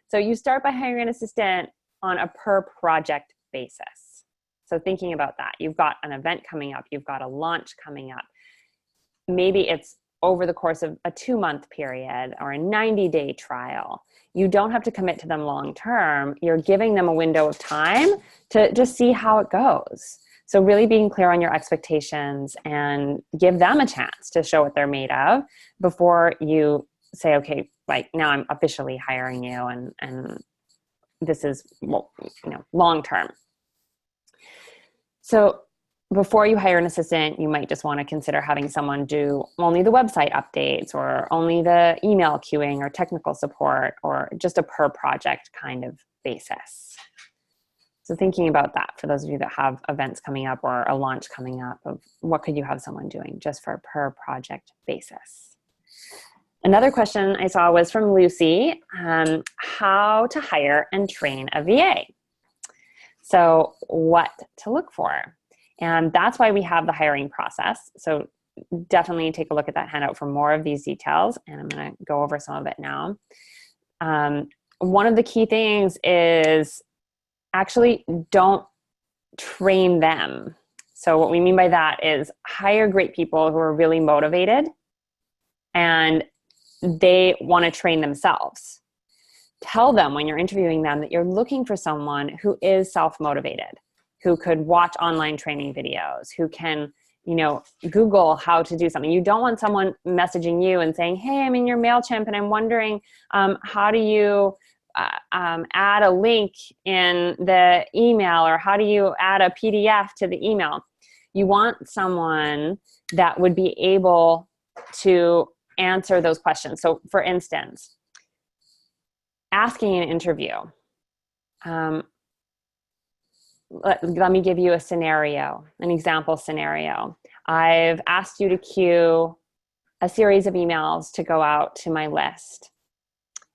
Speaker 1: So you start by hiring an assistant on a per project basis. So thinking about that, you've got an event coming up, you've got a launch coming up. Maybe it's over the course of a 2-month period or a 90-day trial. You don't have to commit to them long term. You're giving them a window of time to just see how it goes. So really being clear on your expectations and give them a chance to show what they're made of before you say, okay, like now I'm officially hiring you and this is, long term. So before you hire an assistant, you might just want to consider having someone do only the website updates, or only the email queuing or technical support, or just a per project kind of basis. So thinking about that for those of you that have events coming up or a launch coming up, of what could you have someone doing just for a per project basis. Another question I saw was from Lucy, how to hire and train a VA. So what to look for. And that's why we have the hiring process. So definitely take a look at that handout for more of these details. And I'm going to go over some of it now. One of the key things is actually don't train them. So what we mean by that is hire great people who are really motivated and they want to train themselves. Tell them when you're interviewing them that you're looking for someone who is self-motivated. who could watch online training videos, who can, Google how to do something. You don't want someone messaging you and saying, hey, I'm in your MailChimp and I'm wondering, how do you add a link in the email, or how do you add a PDF to the email? You want someone that would be able to answer those questions. So for instance, asking an interview. Let me give you a scenario, an example scenario. I've asked you to queue a series of emails to go out to my list.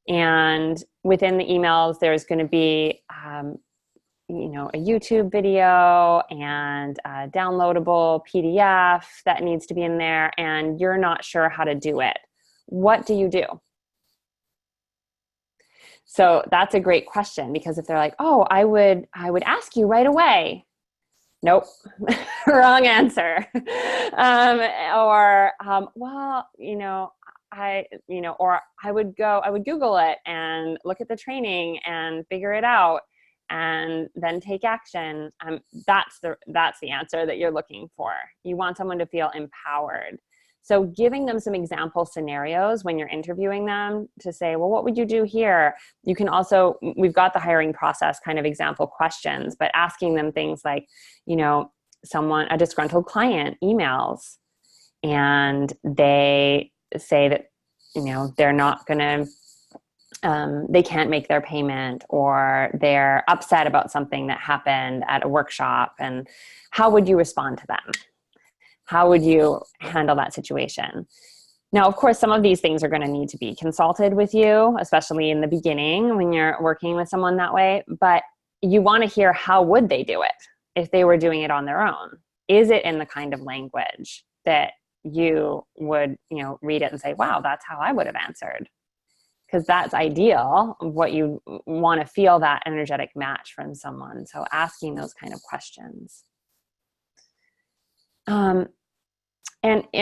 Speaker 1: And within the emails, there's going to be, a YouTube video and a downloadable PDF that needs to be in there, and you're not sure how to do it. What do you do? So that's a great question, because if they're like, oh, I would ask you right away. Nope, wrong answer. Or I would Google it and look at the training and figure it out and then take action. That's the answer that you're looking for. You want someone to feel empowered. So giving them some example scenarios when you're interviewing them to say, well, what would you do here? You can also, we've got the hiring process kind of example questions, but asking them things like, a disgruntled client emails and they say that, they're not going to, they can't make their payment, or they're upset about something that happened at a workshop. And how would you respond to them? How would you handle that situation? Now, of course, some of these things are going to need to be consulted with you, especially in the beginning when you're working with someone that way. But you want to hear, how would they do it if they were doing it on their own? Is it in the kind of language that you would, read it and say, wow, that's how I would have answered? Because that's ideal, what you want to feel, that energetic match from someone. So asking those kind of questions.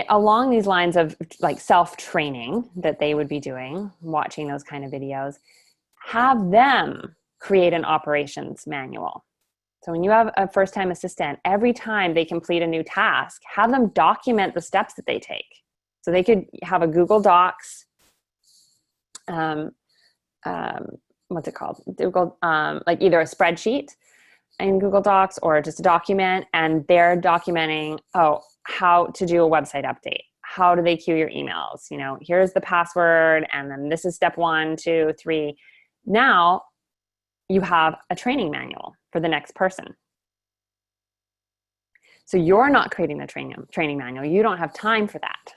Speaker 1: Along these lines of like self-training that they would be doing, watching those kind of videos, have them create an operations manual. So when you have a first-time assistant, every time they complete a new task, have them document the steps that they take. So they could have a Google Docs, what's it called? Google, like either a spreadsheet in Google Docs or just a document, and they're documenting, how to do a website update. How do they queue your emails? Here's the password, and then this is step 1, 2, 3. Now you have a training manual for the next person. So you're not creating the training manual. You don't have time for that.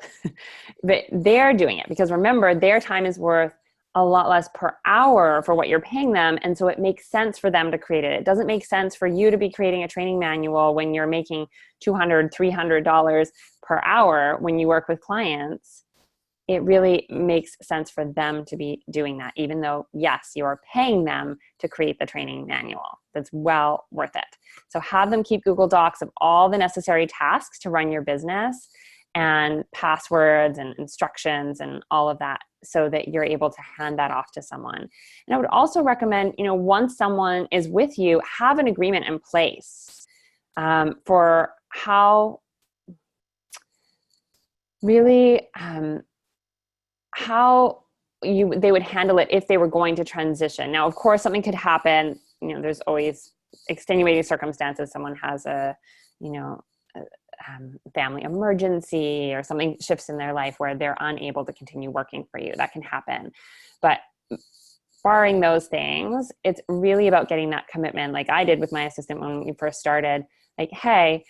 Speaker 1: But they're doing it, because remember, their time is worth a lot less per hour for what you're paying them. And so it makes sense for them to create it. It doesn't make sense for you to be creating a training manual when you're making $200, $300 per hour when you work with clients. It really makes sense for them to be doing that, even though, yes, you are paying them to create the training manual. That's well worth it. So have them keep Google Docs of all the necessary tasks to run your business, and passwords and instructions and all of that, so that you're able to hand that off to someone. And I would also recommend, once someone is with you, have an agreement in place for how really, how they would handle it if they were going to transition. Now, of course, something could happen. There's always extenuating circumstances. Someone has a family emergency, or something shifts in their life where they're unable to continue working for you. That can happen. But barring those things, it's really about getting that commitment, like I did with my assistant when we first started. Like, hey,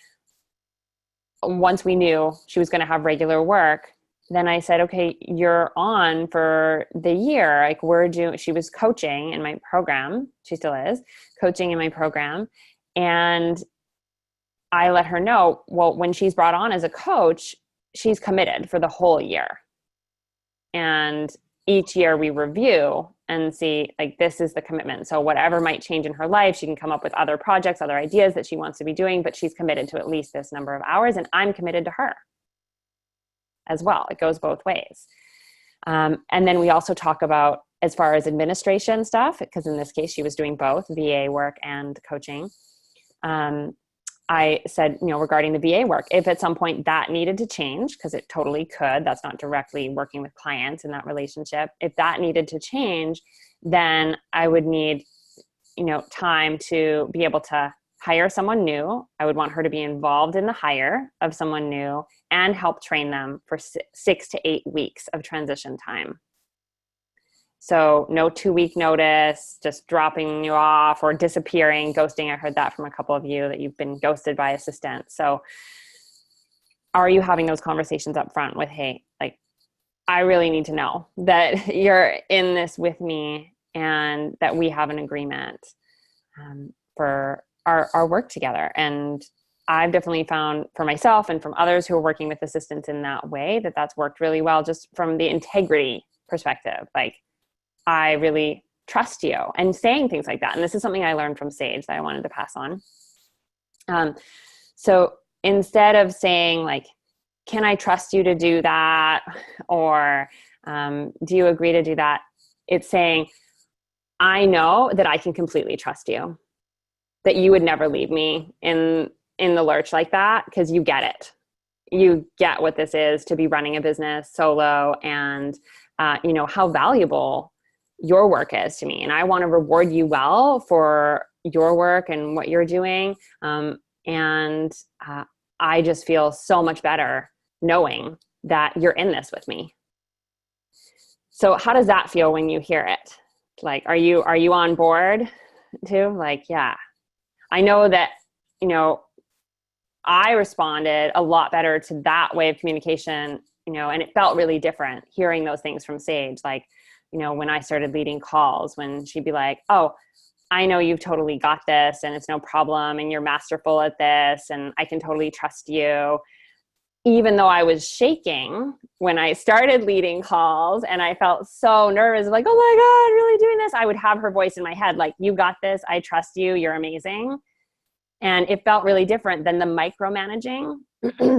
Speaker 1: once we knew she was going to have regular work, then I said, okay, you're on for the year. Like she was coaching in my program. She still is coaching in my program. And I let her know, well, when she's brought on as a coach, she's committed for the whole year. And each year we review and see, like, this is the commitment. So whatever might change in her life, she can come up with other projects, other ideas that she wants to be doing, but she's committed to at least this number of hours, and I'm committed to her as well. It goes both ways. And then we also talk about, as far as administration stuff, because in this case she was doing both VA work and coaching. I said, regarding the VA work, if at some point that needed to change, because it totally could, that's not directly working with clients in that relationship. If that needed to change, then I would need, time to be able to hire someone new. I would want her to be involved in the hire of someone new and help train them for 6 to 8 weeks of transition time. So no 2-week notice, just dropping you off or disappearing, ghosting. I heard that from a couple of you, that you've been ghosted by assistants. So are you having those conversations up front with, hey, like, I really need to know that you're in this with me and that we have an agreement for our work together. And I've definitely found for myself and from others who are working with assistants in that way, that that's worked really well, just from the integrity perspective. Like, I really trust you, and saying things like that. And this is something I learned from Sage that I wanted to pass on. So instead of saying like, can I trust you to do that? Or do you agree to do that? It's saying, I know that I can completely trust you, that you would never leave me in the lurch like that, because you get it. You get what this is to be running a business solo, and how valuable your work is to me. And I want to reward you well for your work and what you're doing. I just feel so much better knowing that you're in this with me. So how does that feel when you hear it? Like, are you on board too? Like, yeah, I know that, I responded a lot better to that way of communication, and it felt really different hearing those things from Sage. Like, when I started leading calls, when she'd be like, oh, I know you've totally got this and it's no problem and you're masterful at this and I can totally trust you. Even though I was shaking when I started leading calls and I felt so nervous, like, oh my God, really doing this? I would have her voice in my head, like, you got this, I trust you, you're amazing. And it felt really different than the micromanaging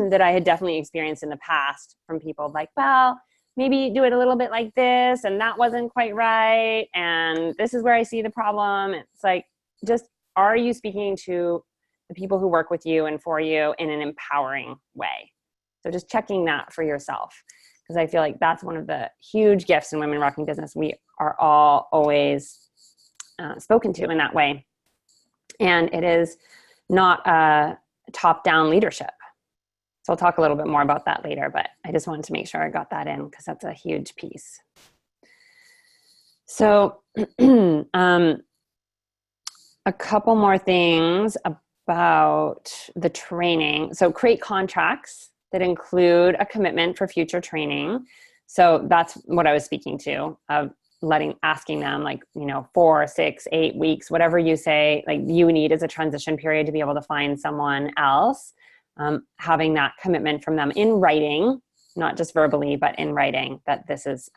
Speaker 1: that I had definitely experienced in the past from people like, well, maybe do it a little bit like this, and that wasn't quite right, and this is where I see the problem. It's like, just, are you speaking to the people who work with you and for you in an empowering way? So just checking that for yourself, because I feel like that's one of the huge gifts in Women Rocking Business. We are all always spoken to in that way. And it is not a top-down leadership. So I'll talk a little bit more about that later, but I just wanted to make sure I got that in, because that's a huge piece. So a couple more things about the training. So create contracts that include a commitment for future training. So that's what I was speaking to, of asking them, like, 4, 6, 8 weeks, whatever you say, like, you need as a transition period to be able to find someone else. Having that commitment from them in writing, not just verbally, but in writing, that this is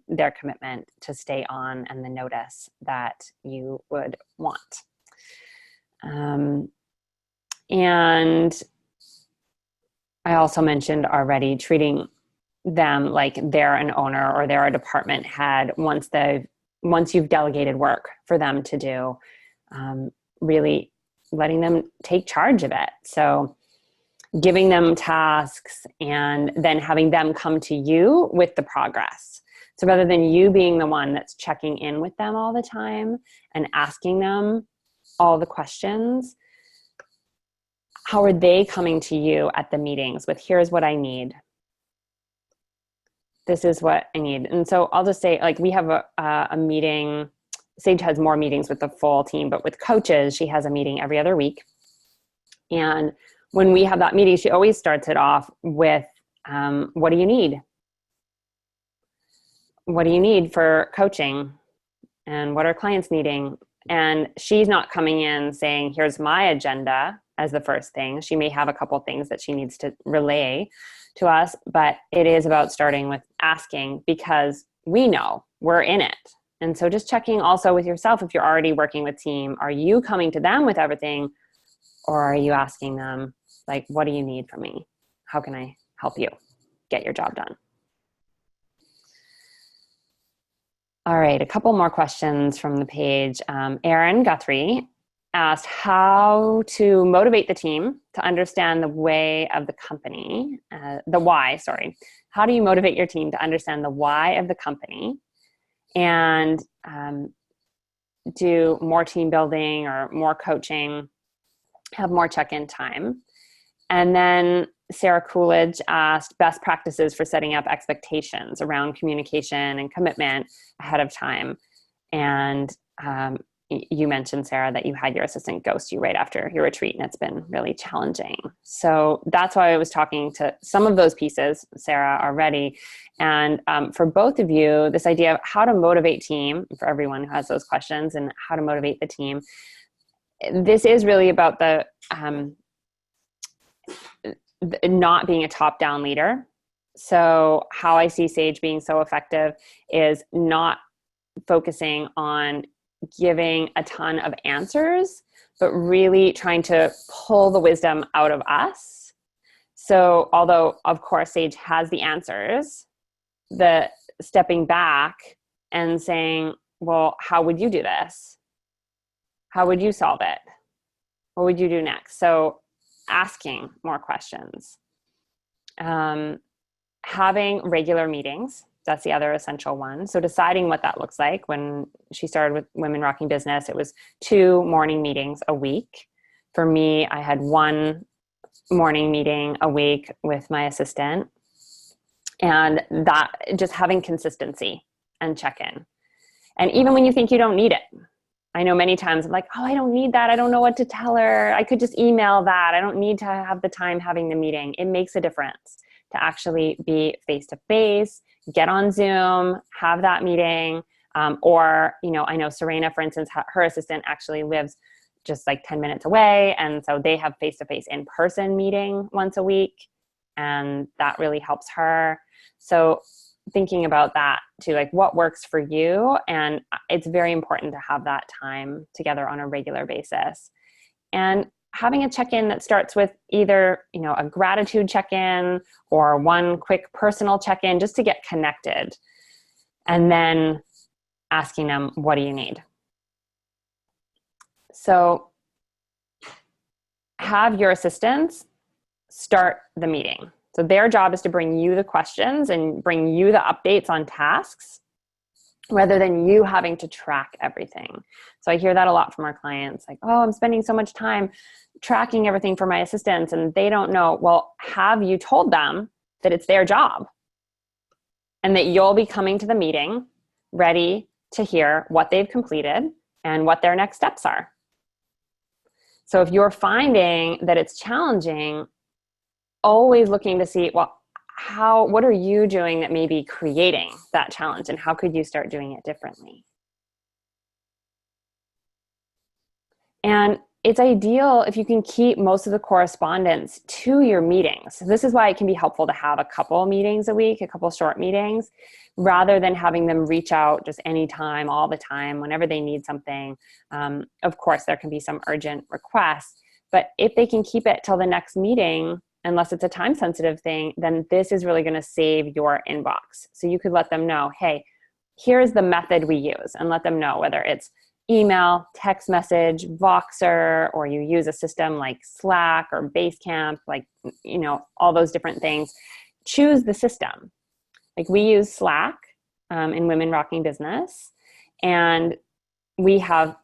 Speaker 1: their commitment to stay on and the notice that you would want. And I also mentioned already treating them like they're an owner or they're a department head once you've delegated work for them to do, really letting them take charge of it. So giving them tasks and then having them come to you with the progress. So rather than you being the one that's checking in with them all the time and asking them all the questions, how are they coming to you at the meetings with, here's what I need. This is what I need. And so I'll just say, like, we have a meeting. Sage has more meetings with the full team, but with coaches, she has a meeting every other week. And when we have that meeting, she always starts it off with, what do you need? What do you need for coaching? And what are clients needing? And she's not coming in saying, here's my agenda as the first thing. She may have a couple things that she needs to relay to us, but it is about starting with asking, because we know we're in it. And so just checking also with yourself, if you're already working with team, are you coming to them with everything, or are you asking them, like, what do you need from me? How can I help you get your job done? All right, a couple more questions from the page. Erin Guthrie asked how to motivate the team to understand the way of the company, the why, sorry. How do you motivate your team to understand the why of the company and do more team building or more coaching, have more check-in time? And then Sarah Coolidge asked best practices for setting up expectations around communication and commitment ahead of time. And you mentioned, Sarah, that you had your assistant ghost you right after your retreat, and it's been really challenging. So that's why I was talking to some of those pieces, Sarah, already. And for both of you, this idea of how to motivate team, for everyone who has those questions, and how to motivate the team, this is really about the not being a top-down leader. So how I see Sage being so effective is not focusing on giving a ton of answers, but really trying to pull the wisdom out of us. So although, of course, Sage has the answers, the stepping back and saying, well, how would you do this? How would you solve it? What would you do next? So asking more questions. Having regular meetings, that's the other essential one. So deciding what that looks like. When she started with Women Rocking Business, it was 2 morning meetings a week. For me, I had 1 morning meeting a week with my assistant. And that, just having consistency and check-in. And even when you think you don't need it, I know many times I'm like, oh, I don't need that. I don't know what to tell her. I could just email that. I don't need to have the time having the meeting. It makes a difference to actually be face-to-face, get on Zoom, have that meeting. Or, I know Serena, for instance, her assistant actually lives just like 10 minutes away. And so they have face-to-face in-person meeting once a week. And that really helps her. So thinking about that too, like what works for you. And it's very important to have that time together on a regular basis. And having a check-in that starts with either, a gratitude check-in or one quick personal check-in just to get connected. And then asking them, what do you need? So have your assistants start the meeting. So their job is to bring you the questions and bring you the updates on tasks rather than you having to track everything. So I hear that a lot from our clients, like, oh, I'm spending so much time tracking everything for my assistants and they don't know. Well, have you told them that it's their job and that you'll be coming to the meeting ready to hear what they've completed and what their next steps are? So if you're finding that it's challenging, always looking to see, well, what are you doing that may be creating that challenge and how could you start doing it differently? And it's ideal if you can keep most of the correspondence to your meetings. This is why it can be helpful to have a couple meetings a week, a couple short meetings, rather than having them reach out just anytime, all the time, whenever they need something. Of course, there can be some urgent requests, but if they can keep it till the next meeting, unless it's a time-sensitive thing, then this is really going to save your inbox. So you could let them know, hey, here's the method we use, and let them know whether it's email, text message, Voxer, or you use a system like Slack or Basecamp, like, all those different things. Choose the system. Like we use Slack in Women Rocking Business, and we have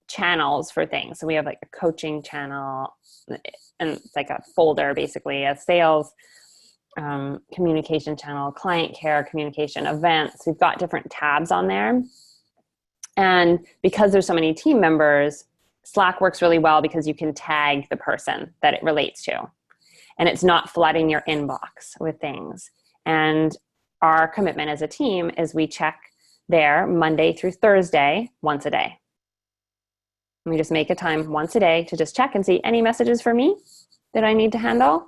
Speaker 1: channels for things. So we have like a coaching channel, and it's like a folder, basically, a sales communication channel, client care communication, events. We've got different tabs on there. And because there's so many team members, Slack works really well because you can tag the person that it relates to. And it's not flooding your inbox with things. And our commitment as a team is we check there Monday through Thursday, once a day. We just make a time once a day to just check and see any messages for me that I need to handle,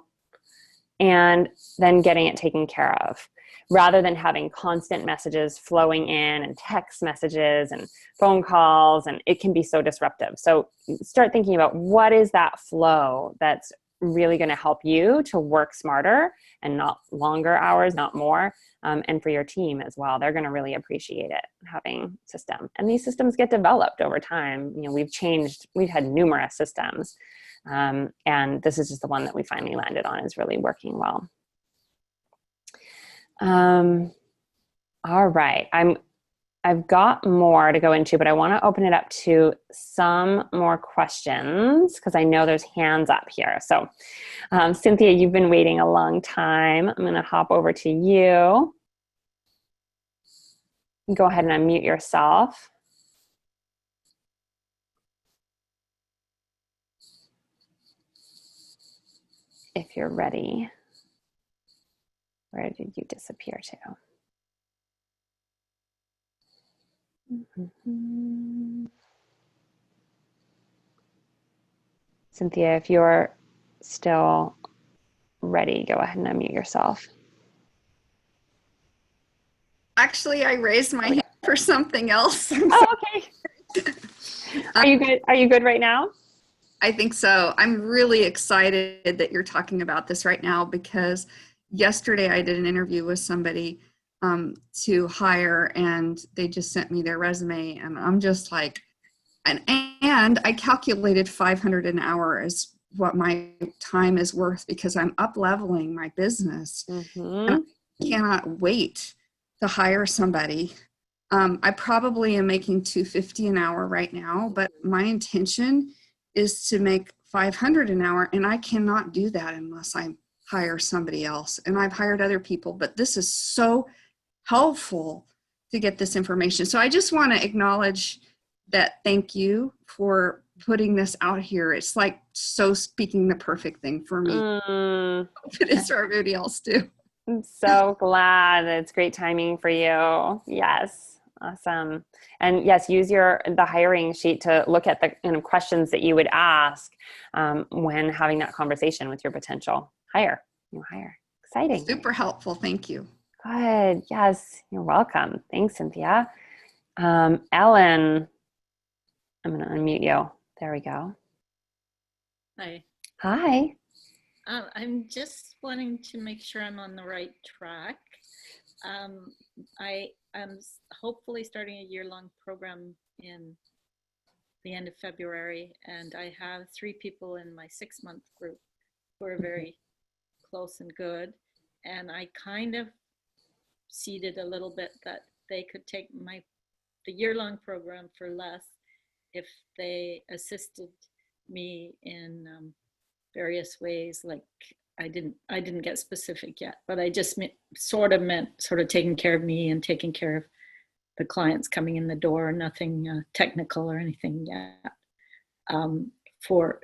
Speaker 1: and then getting it taken care of, rather than having constant messages flowing in and text messages and phone calls, and it can be so disruptive. So start thinking about what is that flow that's really going to help you to work smarter and not longer hours, not more. And for your team as well, they're going to really appreciate it, having system. And these systems get developed over time. You know, we've had numerous systems. And this is just the one that we finally landed on is really working well. All right. I've got more to go into, but I want to open it up to some more questions because I know there's hands up here. So Cynthia, you've been waiting a long time. I'm going to hop over to you. Go ahead and unmute yourself. If you're ready. Where did you disappear to? Cynthia, if you're still ready, go ahead and unmute yourself.
Speaker 9: Actually, I raised my hand for something else.
Speaker 1: Oh, okay. Are you good? Are you good right now?
Speaker 9: I think so. I'm really excited that you're talking about this right now because yesterday I did an interview with somebody to hire, and they just sent me their resume, and I'm just like, and I calculated 500 an hour as what my time is worth because I'm up leveling my business. And I cannot wait to hire somebody. I probably am making $250 an hour right now, but my intention is to make 500 an hour, and I cannot do that unless I hire somebody else. And I've hired other people, but this is so helpful to get this information. So I just want to acknowledge that. Thank you for putting this out here. It's like so speaking the perfect thing for me. It is for everybody else too.
Speaker 1: I'm so glad. It's great timing for you. Yes. Awesome. And yes, use the hiring sheet to look at the questions that you would ask when having that conversation with your potential new hire. Exciting.
Speaker 9: Super helpful. Thank you.
Speaker 1: Good. Yes. You're welcome. Thanks, Cynthia. Ellen, I'm going to unmute you. There we go.
Speaker 10: Hi.
Speaker 1: Hi.
Speaker 10: I'm just wanting to make sure I'm on the right track. I am hopefully starting a year-long program in the end of February, and I have 3 people in my 6-month group who are very close and good, and I kind of seeded a little bit that they could take the year-long program for less if they assisted me in various ways. Like I didn't get specific yet, but I just meant sort of taking care of me and taking care of the clients coming in the door. Nothing technical or anything yet.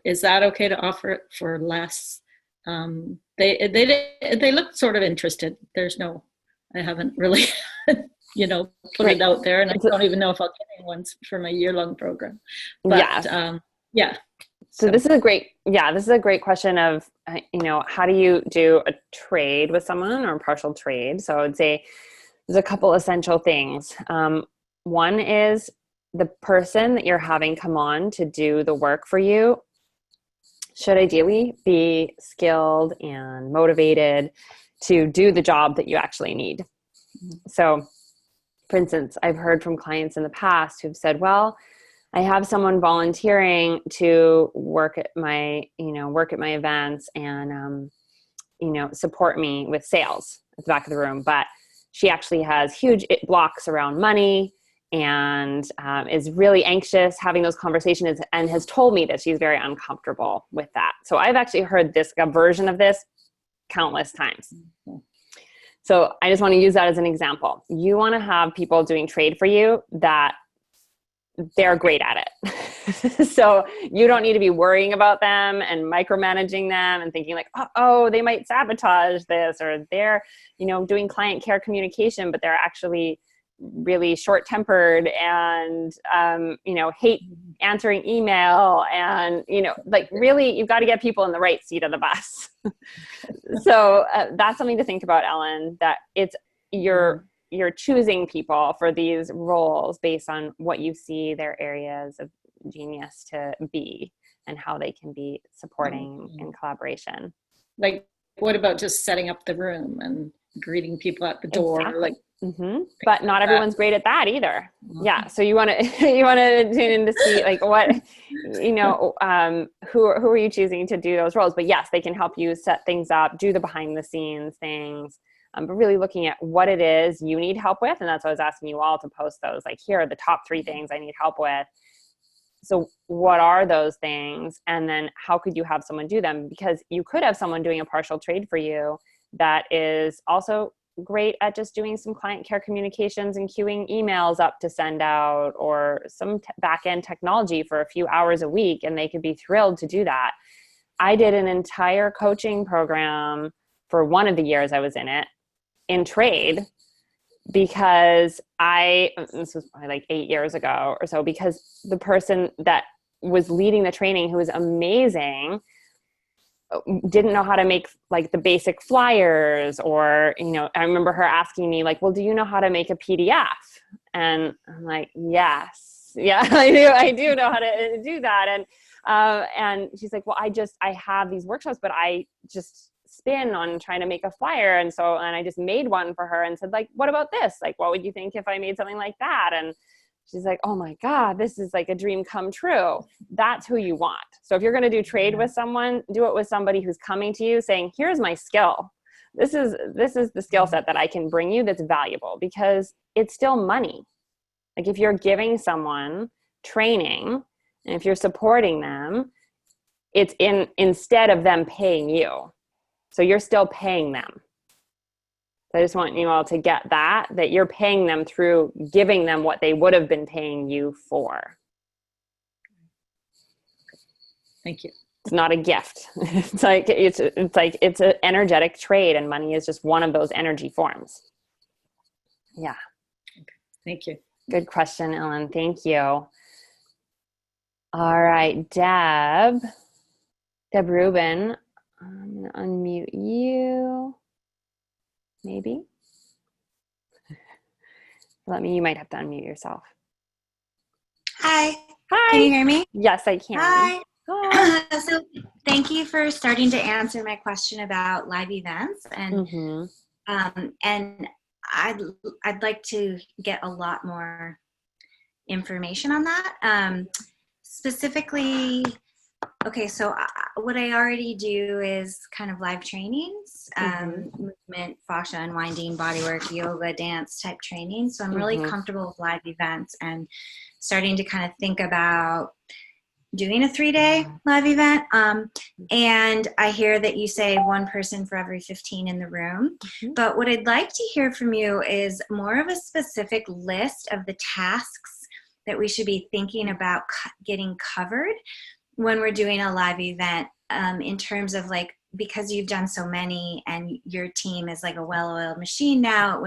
Speaker 10: Is that okay to offer it for less? They look sort of interested. I haven't really put it out there, and I don't even know if I'll get anyone for my year-long program. But yeah.
Speaker 1: So this is a great question of, how do you do a trade with someone or a partial trade? So I would say there's a couple essential things. One is the person that you're having come on to do the work for you should ideally be skilled and motivated to do the job that you actually need. So for instance, I've heard from clients in the past who've said, well, I have someone volunteering to work at my events and, support me with sales at the back of the room. But she actually has huge blocks around money and is really anxious having those conversations and has told me that she's very uncomfortable with that. So I've actually heard a version of this countless times. So I just want to use that as an example. You want to have people doing trade for you that they're great at it. So you don't need to be worrying about them and micromanaging them and thinking like, oh, they might sabotage this, or they're, doing client care communication, but they're actually really short-tempered and, hate answering email and, really you've got to get people in the right seat of the bus. So that's something to think about, Ellen, that you're choosing people for these roles based on what you see their areas of genius to be. and how they can be supporting in collaboration.
Speaker 10: Like, what about just setting up the room and greeting people at the door?
Speaker 1: Exactly.
Speaker 10: Like,
Speaker 1: but not everyone's great at that either. Yeah. So you want to, you want to tune in to see like what, who are you choosing to do those roles? But yes, they can help you set things up, do the behind the scenes things, but really looking at what it is you need help with. And that's what I was asking you all to post those, like, here are the top 3 things I need help with. So what are those things? And then how could you have someone do them? Because you could have someone doing a partial trade for you that is also great at just doing some client care communications and queuing emails up to send out, or some back-end technology for a few hours a week, and they could be thrilled to do that. I did an entire coaching program for one of the years I was in trade, because this was probably like 8 years ago or so, because the person that was leading the training, who was amazing, didn't know how to make like the basic flyers, or, I remember her asking me like, well, do you know how to make a PDF? And I'm like, yes. Yeah, I do know how to do that. And she's like, well, I have these workshops, but I just spin on trying to make a flyer. And I just made one for her and said, like, what about this? Like, what would you think if I made something like that? And she's like, oh my God, this is like a dream come true. That's who you want. So if you're going to do trade with someone, do it with somebody who's coming to you saying, here's my skill. This is the skill set that I can bring you that's valuable, because it's still money. Like, if you're giving someone training and if you're supporting them, it's instead of them paying you. So you're still paying them. I just want you all to get that you're paying them through giving them what they would have been paying you for.
Speaker 10: thank you.
Speaker 1: It's not a gift. It's an energetic trade, and money is just one of those energy forms. Yeah.
Speaker 10: Thank you.
Speaker 1: Good question, Ellen. Thank you. All right, Deb Rubin, I'm going to unmute you. Maybe. You might have to unmute yourself.
Speaker 11: Hi.
Speaker 1: Hi.
Speaker 11: Can you hear me?
Speaker 1: Yes, I can.
Speaker 11: Hi. So thank you for starting to answer my question about live events, and and I'd like to get a lot more information on that. Specifically, okay, so what I already do is kind of live trainings, movement, fascia unwinding, bodywork, yoga, dance type training. So I'm really comfortable with live events, and starting to kind of think about doing a 3-day live event. And I hear that you say 1 person for every 15 in the room. But what I'd like to hear from you is more of a specific list of the tasks that we should be thinking about getting covered when we're doing a live event, in terms of, like, because you've done so many and your team is like a well-oiled machine now at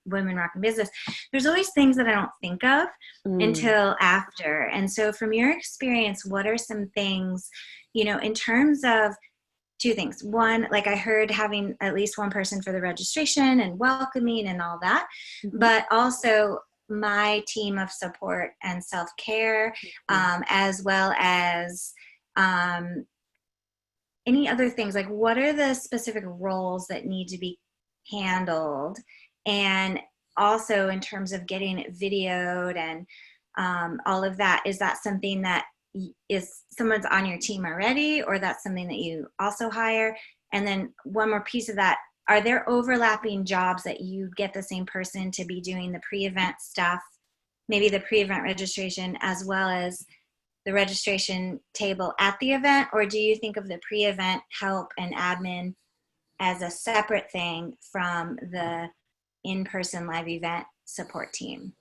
Speaker 11: Women Rockin' Business, there's always things that I don't think of until after. And so from your experience, what are some things, in terms of 2 things? One, like, I heard having at least 1 person for the registration and welcoming and all that, but also my team of support and self-care, as well as any other things, like, what are the specific roles that need to be handled? And also in terms of getting it videoed and all of that, is that something that is someone's on your team already, or that's something that you also hire? And then one more piece of that, are there overlapping jobs that you get the same person to be doing the pre-event stuff, maybe the pre-event registration as well as the registration table at the event? Or do you think of the pre-event help and admin as a separate thing from the in-person live event support team?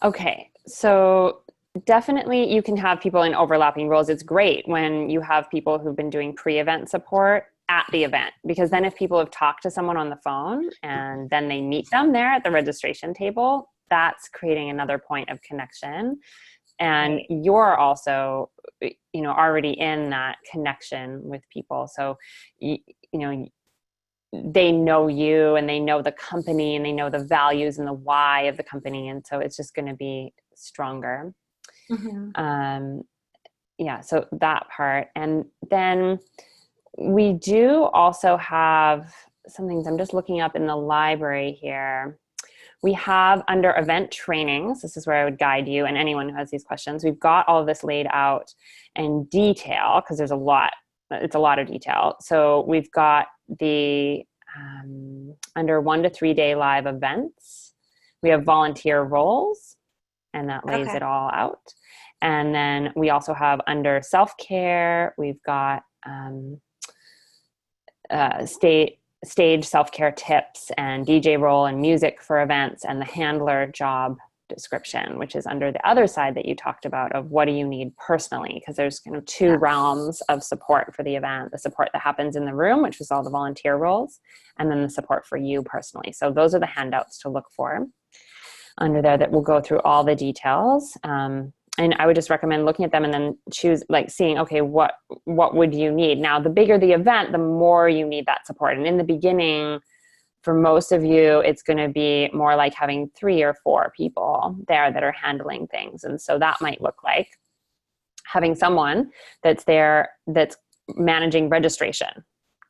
Speaker 1: Okay, so definitely you can have people in overlapping roles. It's great when you have people who've been doing pre-event support at the event, because then if people have talked to someone on the phone and then they meet them there at the registration table, that's creating another point of connection. And you're also, already in that connection with people. So, they know you and they know the company and they know the values and the why of the company. And so it's just going to be stronger. yeah, so that part. And then we do also have some things I'm just looking up in the library here. We have under event trainings, this is where I would guide you and anyone who has these questions. We've got all of this laid out in detail because there's a lot, it's a lot of detail. So we've got the under 1 to 3 day live events. We have volunteer roles, and that lays it all out. And then we also have under self-care, we've got stage self-care tips and DJ role and music for events, and the handler job description, which is under the other side that you talked about of what do you need personally, because there's kind of two realms of support for the event: the support that happens in the room, which is all the volunteer roles, and then the support for you personally. So those are the handouts to look for under there that will go through all the details. And I would just recommend looking at them and then choose, like seeing, okay, what would you need? Now, the bigger the event, the more you need that support. And in the beginning, for most of you, it's going to be more like having 3 or 4 people there that are handling things. And so that might look like having someone that's there that's managing registration,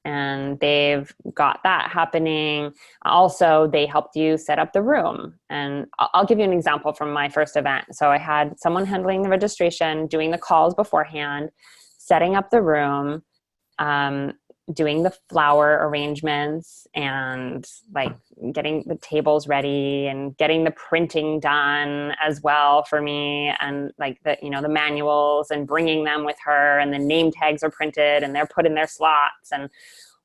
Speaker 1: and they've got that happening. Also, they helped you set up the room. And I'll give you an example from my first event. So I had someone handling the registration, doing the calls beforehand, setting up the room, doing the flower arrangements, and like getting the tables ready and getting the printing done as well for me, and like the, you know, the manuals, and bringing them with her, and the name tags are printed and they're put in their slots and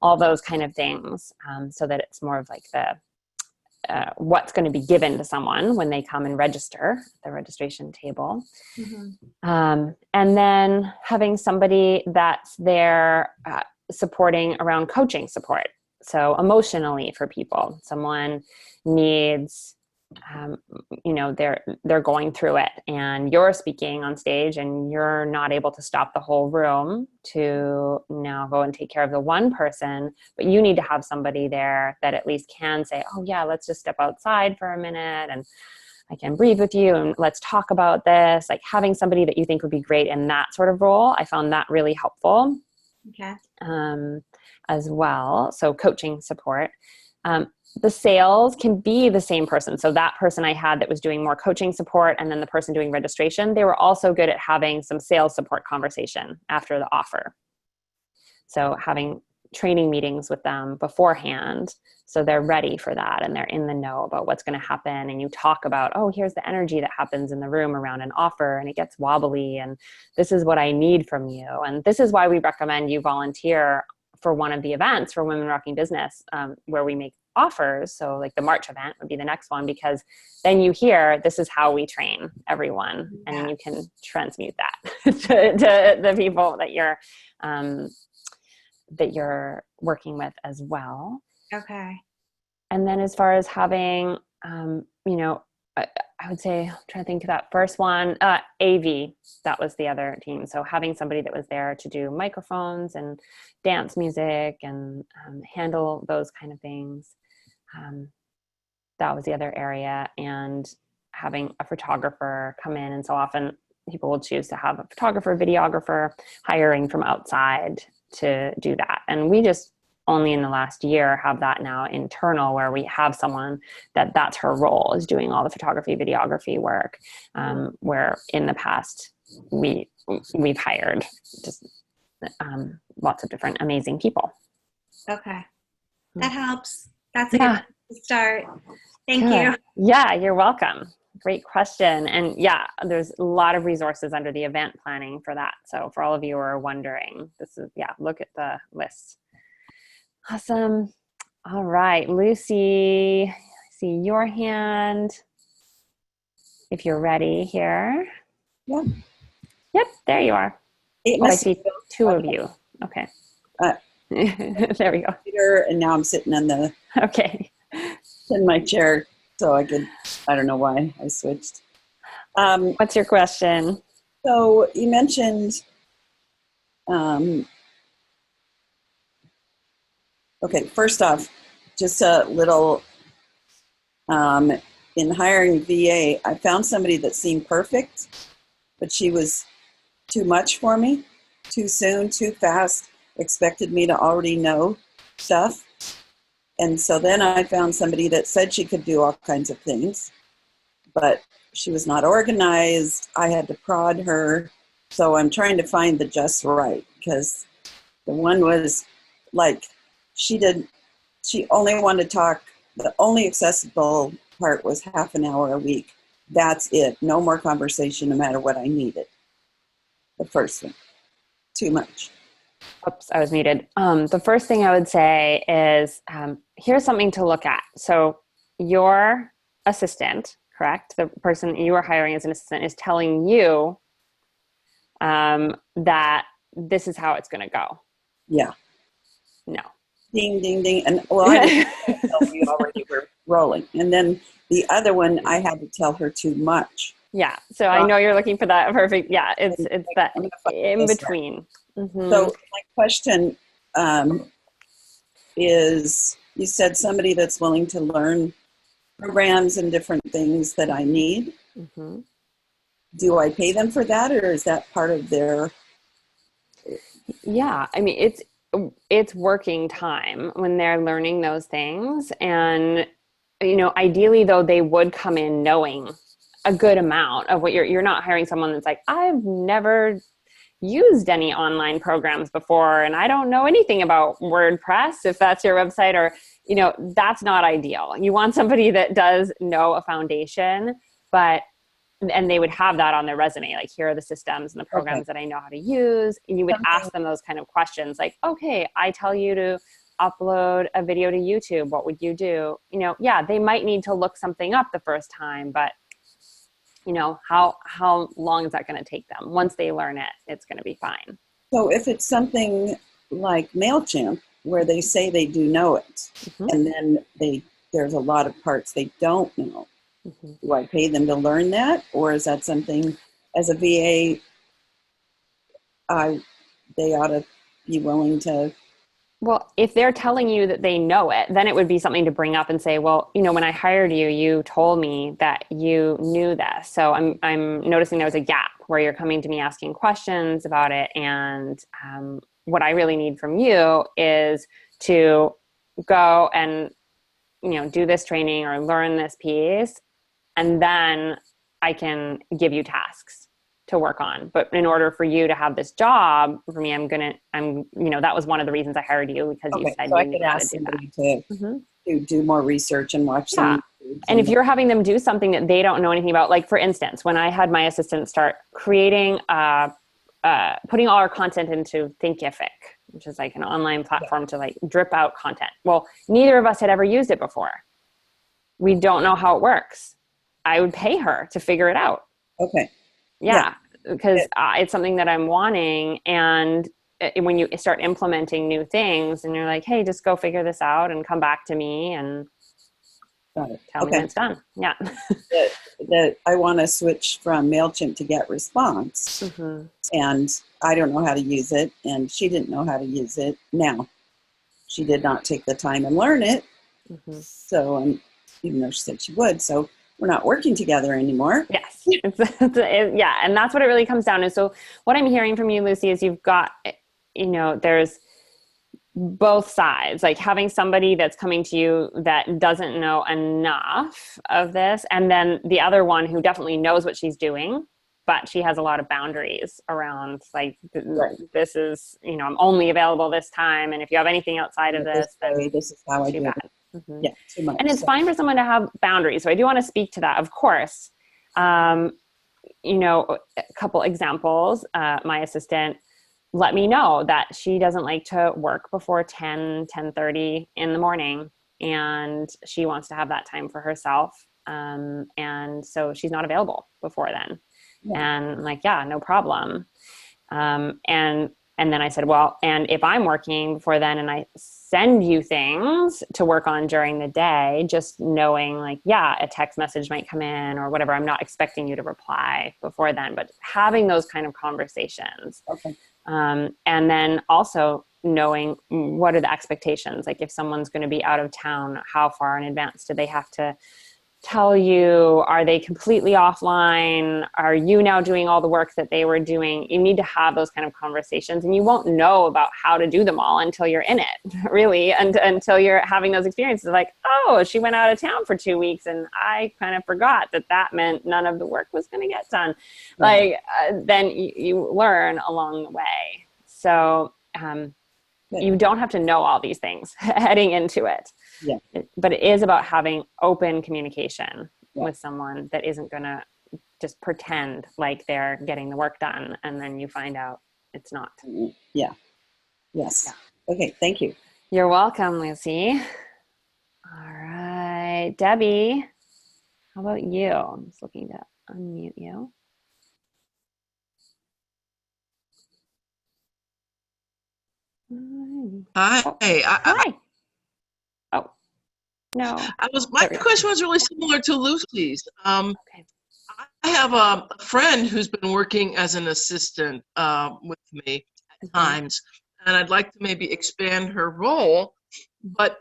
Speaker 1: all those kind of things, so that it's more of like the what's going to be given to someone when they come and register at the registration table. And then having somebody that's there supporting around coaching support. So emotionally for people, someone needs, you know, they're going through it, and you're speaking on stage and you're not able to stop the whole room to now go and take care of the one person, but you need to have somebody there that at least can say, oh yeah, let's just step outside for a minute and I can breathe with you and let's talk about this. Like having somebody that you think would be great in that sort of role, I found that really helpful. As well. So coaching support. The sales can be the same person. So that person I had that was doing more coaching support, and then the person doing registration, they were also good at having some sales support conversation after the offer. So having training meetings with them beforehand, so they're ready for that and they're in the know about what's going to happen. And you talk about, oh, here's the energy that happens in the room around an offer, and it gets wobbly, and this is what I need from you. And this is why we recommend you volunteer for one of the events for Women Rocking Business, where we make offers. So like the March event would be the next one, because then you hear this is how we train everyone, and you can transmute that to the people that you're working with as well.
Speaker 11: Okay.
Speaker 1: And then as far as having, you know, I would say, I'm trying to think of that first one, AV, that was the other team. So having somebody that was there to do microphones and dance music and handle those kind of things. That was the other area. And having a photographer come in. And so often people will choose to have a photographer, videographer, hiring from outside to do that. And we just only in the last year have that now internal, where we have someone that's her role, is doing all the photography, videography work, where in the past we've hired just lots of different amazing people.
Speaker 11: Okay. That helps. That's a good start. Thank you.
Speaker 1: Yeah, you're welcome. Great question. And yeah, there's a lot of resources under the event planning for that. So for all of you who are wondering, look at the list. Awesome. All right, Lucy, I see your hand. If you're ready here.
Speaker 12: Yeah.
Speaker 1: Yep, there you are. I see 2 of you. Okay. There we go.
Speaker 12: And now I'm sitting on
Speaker 1: in
Speaker 12: my chair, so I don't know why I switched.
Speaker 1: What's your question?
Speaker 12: So you mentioned, okay, first off, just a little, in hiring VA, I found somebody that seemed perfect, but she was too much for me, too soon, too fast, expected me to already know stuff. And so then I found somebody that said she could do all kinds of things, but she was not organized. I had to prod her. So I'm trying to find the just right, because the one was like, she only wanted to talk, the only accessible part was half an hour a week. That's it. No more conversation, no matter what I needed. The first one, too much.
Speaker 1: Oops, I was muted. The first thing I would say is here's something to look at. So your assistant, correct? The person you are hiring as an assistant is telling you that this is how it's going to go.
Speaker 12: Yeah.
Speaker 1: No.
Speaker 12: Ding, ding, ding. And well, I didn't tell you already were rolling. And then the other one, I had to tell her too much.
Speaker 1: Yeah. So I know you're looking for that perfect. Yeah. It's that in between. Mm-hmm.
Speaker 12: So my question is, you said somebody that's willing to learn programs and different things that I need.
Speaker 1: Mm-hmm.
Speaker 12: Do I pay them for that, or is that part of their?
Speaker 1: Yeah. I mean, it's working time when they're learning those things. And, ideally though, they would come in knowing a good amount of what you're not hiring someone that's like, I've never used any online programs before and I don't know anything about WordPress, if that's your website, or that's not ideal. You want somebody that does know a foundation, and they would have that on their resume, like, here are the systems and the programs that I know how to use. And you would ask them those kind of questions like, okay, I tell you to upload a video to YouTube, what would you do? They might need to look something up the first time, but how long is that going to take them? Once they learn it, it's going to be fine.
Speaker 12: So if it's something like MailChimp, where they say they do know it, mm-hmm. and then there's a lot of parts they don't know, mm-hmm. do I pay them to learn that? Or is that something, as a VA, they ought to be willing to?
Speaker 1: Well, if they're telling you that they know it, then it would be something to bring up and say, well, when I hired you, you told me that you knew this. So I'm noticing there was a gap where you're coming to me asking questions about it. And what I really need from you is to go and, do this training or learn this piece. And then I can give you tasks to work on. But in order for you to have this job for me, that was one of the reasons I hired you, because you said
Speaker 12: so
Speaker 1: you
Speaker 12: I could ask somebody to do more research and watch
Speaker 1: some. And if you're having them do something that they don't know anything about, like for instance, when I had my assistant start creating, putting all our content into Thinkific, which is like an online platform to like drip out content. Well, neither of us had ever used it before. We don't know how it works. I would pay her to figure it out.
Speaker 12: Okay.
Speaker 1: Yeah, because it's something that I'm wanting. And when you start implementing new things and you're like, hey, just go figure this out and come back to me and tell me when it's done. Yeah.
Speaker 12: that I want to switch from MailChimp to GetResponse. Mm-hmm. And I don't know how to use it. And she didn't know how to use it. Now, she did not take the time and learn it. Mm-hmm. So, even though she said she would. So we're not working together anymore.
Speaker 1: Yes. Yeah. And that's what it really comes down to. So what I'm hearing from you, Lucy, is you've got, there's both sides, like having somebody that's coming to you that doesn't know enough of this. And then the other one who definitely knows what she's doing, but she has a lot of boundaries around like, this is, I'm only available this time. And if you have anything outside of this, then
Speaker 12: this is how I do it.
Speaker 1: Mm-hmm.
Speaker 12: Yeah, too much.
Speaker 1: And it's fine for someone to have boundaries. So I do want to speak to that, of course. A couple examples. My assistant let me know that she doesn't like to work before 10:30 in the morning. And she wants to have that time for herself. And so she's not available before then. Yeah. And I'm like, yeah, no problem. And then I said, well, and if I'm working before then and I send you things to work on during the day, just knowing like, yeah, a text message might come in or whatever. I'm not expecting you to reply before then, but having those kind of conversations.
Speaker 12: Okay.
Speaker 1: And then also knowing what are the expectations? Like if someone's going to be out of town, how far in advance do they have to tell you? Are they completely offline? Are you now doing all the work that they were doing? You need to have those kind of conversations, and you won't know about how to do them all until you're in it, really, and until you're having those experiences like, oh, she went out of town for 2 weeks and I kind of forgot that meant none of the work was going to get done. Like, then you learn along the way. So you don't have to know all these things heading into it.
Speaker 12: Yeah.
Speaker 1: But it is about having open communication with someone that isn't going to just pretend like they're getting the work done, and then you find out it's not.
Speaker 12: Yeah. Yes. Yeah. Okay. Thank you.
Speaker 1: You're welcome, Lucy. All right. Debbie, how about you? I'm just looking to unmute you.
Speaker 13: Hi.
Speaker 1: Hi. Oh, no.
Speaker 13: My question was really similar to Lucy's.
Speaker 1: Okay.
Speaker 13: I have a friend who's been working as an assistant with me at times, and I'd like to maybe expand her role. But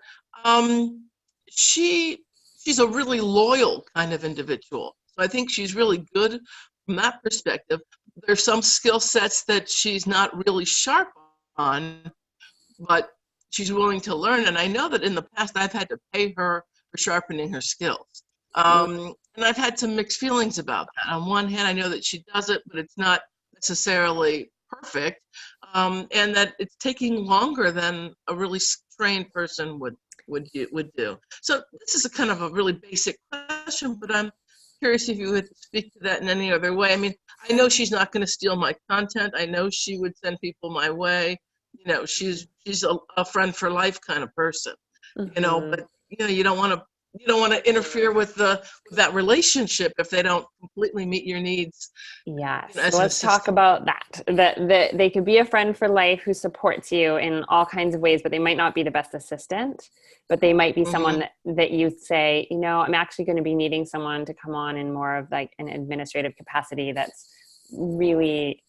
Speaker 13: she's a really loyal kind of individual. So I think she's really good from that perspective. There's some skill sets that she's not really sharp on, but she's willing to learn. And I know that in the past I've had to pay her for sharpening her skills. And I've had some mixed feelings about that. On one hand, I know that she does it, but it's not necessarily perfect, and that it's taking longer than a really trained person would do. So this is a kind of a really basic question, but I'm curious if you would speak to that in any other way. I mean, I know she's not going to steal my content. I know she would send people my way. You know, she's a friend for life kind of person. You know, but you don't want to interfere with that relationship if they don't completely meet your needs.
Speaker 1: Yes. So let's talk about that they could be a friend for life who supports you in all kinds of ways, but they might not be the best assistant, but they might be someone that you say, you know, I'm actually going to be needing someone to come on in more of like an administrative capacity that's really,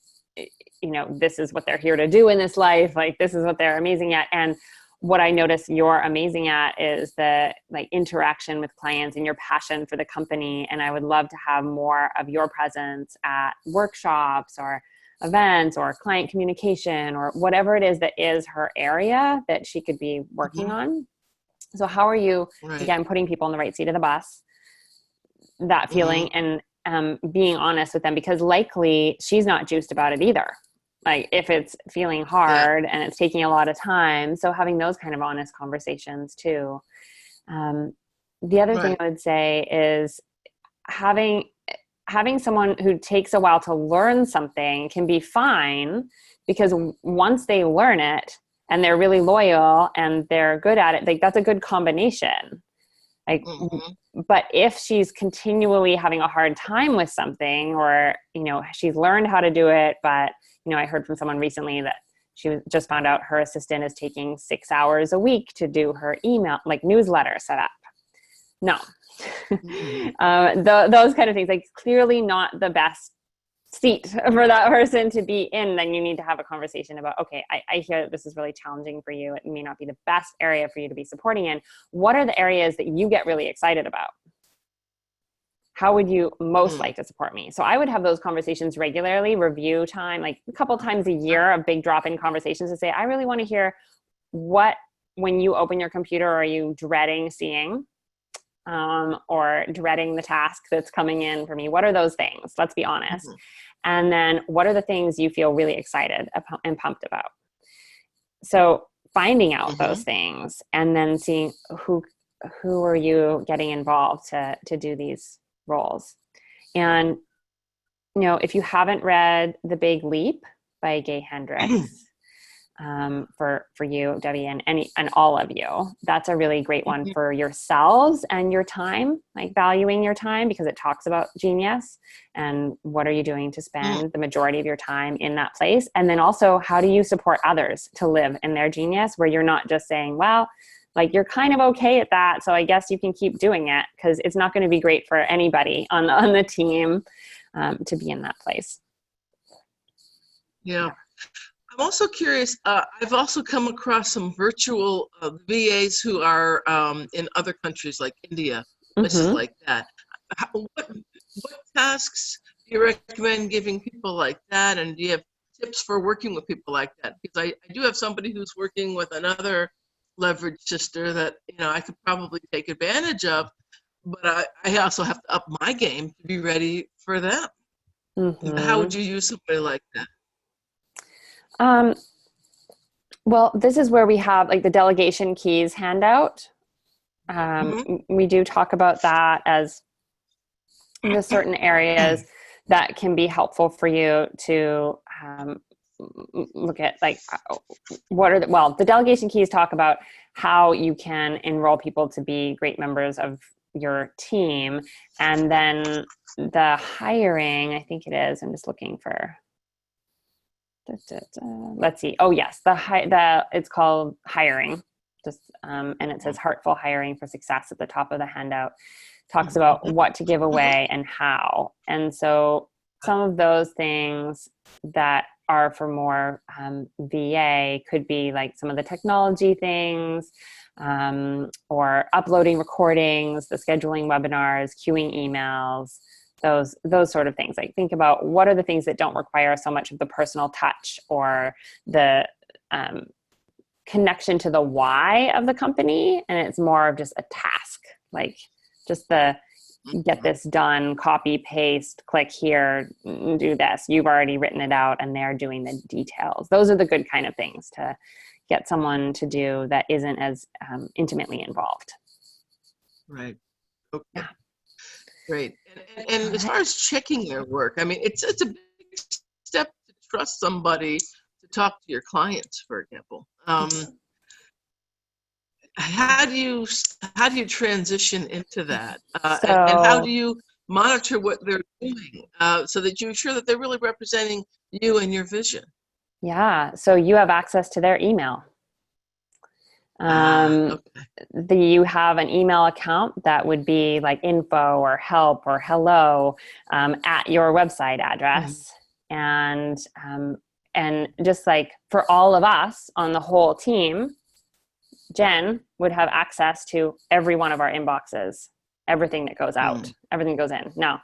Speaker 1: you know, this is what they're here to do in this life. Like, this is what they're amazing at. And what I notice you're amazing at is the like interaction with clients and your passion for the company. And I would love to have more of your presence at workshops or events or client communication or whatever it is that is her area that she could be working on. So how are you, again, putting people in the right seat of the bus, that feeling, and being honest with them, because likely she's not juiced about it either. Like, if it's feeling hard and it's taking a lot of time. So having those kind of honest conversations too. The other thing I would say is having someone who takes a while to learn something can be fine, because once they learn it and they're really loyal and they're good at it, like, that's a good combination. Like, but if she's continually having a hard time with something, or, you know, she's learned how to do it, but, you know, I heard from someone recently that she just found out her assistant is taking 6 hours a week to do her email, like newsletter setup. No, those kind of things, like, clearly not the best seat for that person to be in. Then you need to have a conversation about, okay, I hear that this is really challenging for you. It may not be the best area for you to be supporting in. What are the areas that you get really excited about? How would you most like to support me? So I would have those conversations regularly, review time, like a couple times a year, of big drop-in conversations to say, I really want to hear what, when you open your computer, are you dreading seeing? Or dreading the task that's coming in for me? What are those things? Let's be honest. And then what are the things you feel really excited and pumped about? So finding out those things, and then seeing who are you getting involved to do these roles. And, you know, if you haven't read The Big Leap by Gay Hendricks, for you, Debbie, and all of you, that's a really great one for yourselves and your time, like valuing your time, because it talks about genius and what are you doing to spend the majority of your time in that place. And then also, how do you support others to live in their genius, where you're not just saying, well, like, you're kind of okay at that, so I guess you can keep doing it, because it's not going to be great for anybody on the team to be in that place.
Speaker 13: Yeah. I'm also curious, I've also come across some virtual VAs who are in other countries like India, places like that. What tasks do you recommend giving people like that? And do you have tips for working with people like that? Because I do have somebody who's working with another leverage sister that, I could probably take advantage of, but I also have to up my game to be ready for them. How would you use somebody like that?
Speaker 1: Well, this is where we have like the delegation keys handout. We do talk about that as the certain areas that can be helpful for you to look at, like the delegation keys talk about how you can enroll people to be great members of your team. And then the hiring, I think it is, I'm just looking for, let's see. Oh yes, it's called hiring. And it says heartful hiring for success at the top of the handout. Talks about what to give away and how. And so some of those things that are for more VA could be like some of the technology things, or uploading recordings, the scheduling webinars, queuing emails, those sort of things. Like think about what are the things that don't require so much of the personal touch or the connection to the why of the company, and it's more of just a task, like just the get this done, copy, paste, click here, do this. You've already written it out and they're doing the details. Those are the good kind of things to get someone to do that isn't as intimately involved.
Speaker 13: Right. Okay. Yeah. Great. And as far as checking their work, I mean, it's a big step to trust somebody to talk to your clients, for example. How do you transition into that? And how do you monitor what they're doing so that you ensure that they're really representing you and your vision?
Speaker 1: Yeah. So you have access to their email. You have an email account that would be like info or help or hello at your website address. And just like for all of us on the whole team, Jen would have access to every one of our inboxes, everything that goes out, everything goes in. Now,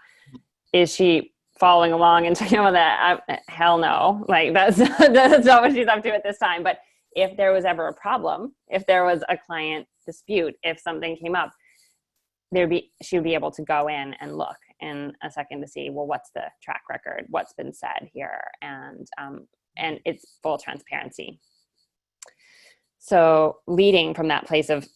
Speaker 1: is she following along and talking about that? Hell no. Like that's not what she's up to at this time. But if there was ever a problem, if there was a client dispute, if something came up, she would be able to go in and look in a second to see, well, what's the track record? What's been said here? And it's full transparency. So leading from that place of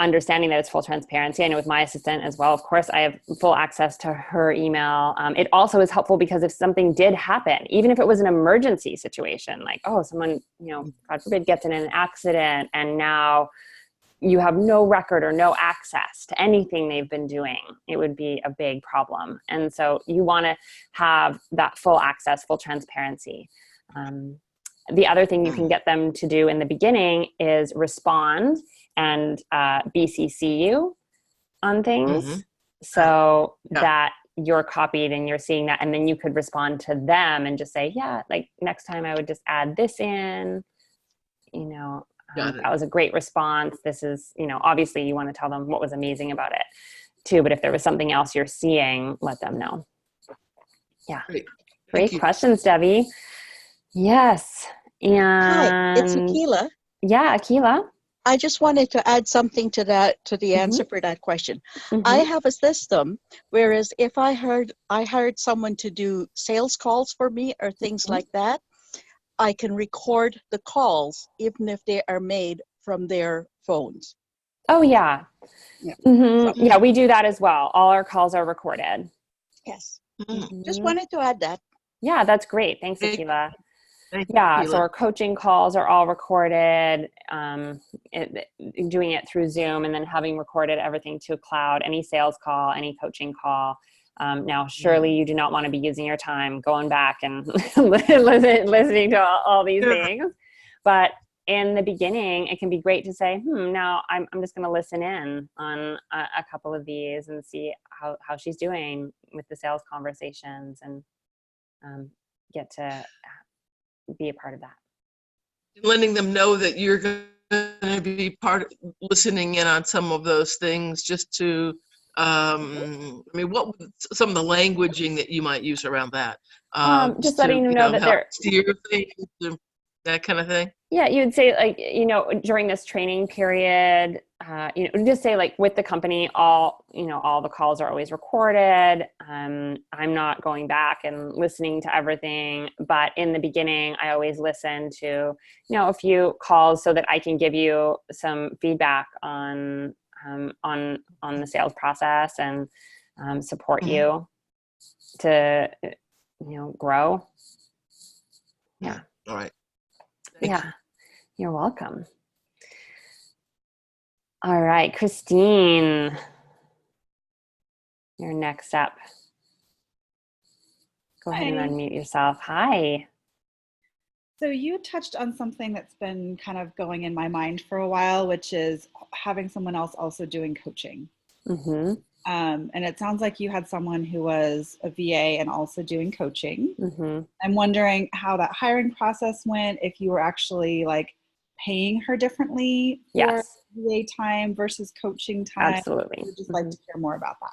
Speaker 1: understanding that it's full transparency, I know with my assistant as well, of course, I have full access to her email. It also is helpful because if something did happen, even if it was an emergency situation, like, oh, someone, God forbid, gets in an accident and now you have no record or no access to anything they've been doing, it would be a big problem. And so you want to have that full access, full transparency. The other thing you can get them to do in the beginning is respond and BCC you on things so that you're copied and you're seeing that. And then you could respond to them and just say, yeah, like next time I would just add this in, that was a great response. This is, obviously you want to tell them what was amazing about it too. But if there was something else you're seeing, let them know. Yeah. Great questions, Debbie. Yes. And
Speaker 14: hi, it's Akila.
Speaker 1: Yeah, Akila.
Speaker 14: I just wanted to add something to that, to the answer for that question. I have a system, whereas if I hired someone to do sales calls for me or things like that, I can record the calls even if they are made from their phones.
Speaker 1: Oh yeah. Yeah, we do that as well. All our calls are recorded.
Speaker 14: Yes. Just wanted to add that.
Speaker 1: Yeah, that's great. Thanks, Akila. So our coaching calls are all recorded, doing it through Zoom and then having recorded everything to a cloud, any sales call, any coaching call. Now, surely you do not want to be using your time going back and listening to all these things. But in the beginning, it can be great to say, now I'm just going to listen in on a couple of these and see how she's doing with the sales conversations and get to be a part of that.
Speaker 13: Letting them know that you're going to be listening in on some of those things just to I mean, what would some of the languaging that you might use around that?
Speaker 1: Just
Speaker 13: To,
Speaker 1: letting them know that
Speaker 13: help
Speaker 1: they're
Speaker 13: steer things, that kind of thing.
Speaker 1: Yeah, you'd say like, during this training period, just say like with the company, all the calls are always recorded. I'm not going back and listening to everything, but in the beginning, I always listen to, a few calls so that I can give you some feedback on the sales process and support you to, grow. Yeah.
Speaker 13: All right.
Speaker 1: Yeah. You're welcome. All right, Christine, you're next up. Go ahead and unmute yourself. Hi.
Speaker 15: So you touched on something that's been kind of going in my mind for a while, which is having someone else also doing coaching.
Speaker 1: Mm-hmm.
Speaker 15: And it sounds like you had someone who was a VA and also doing coaching.
Speaker 1: Mm-hmm.
Speaker 15: I'm wondering how that hiring process went, if you were actually like paying her differently for
Speaker 1: Yes.
Speaker 15: VA time versus coaching time.
Speaker 1: Absolutely.
Speaker 15: I'd just like to hear more about that.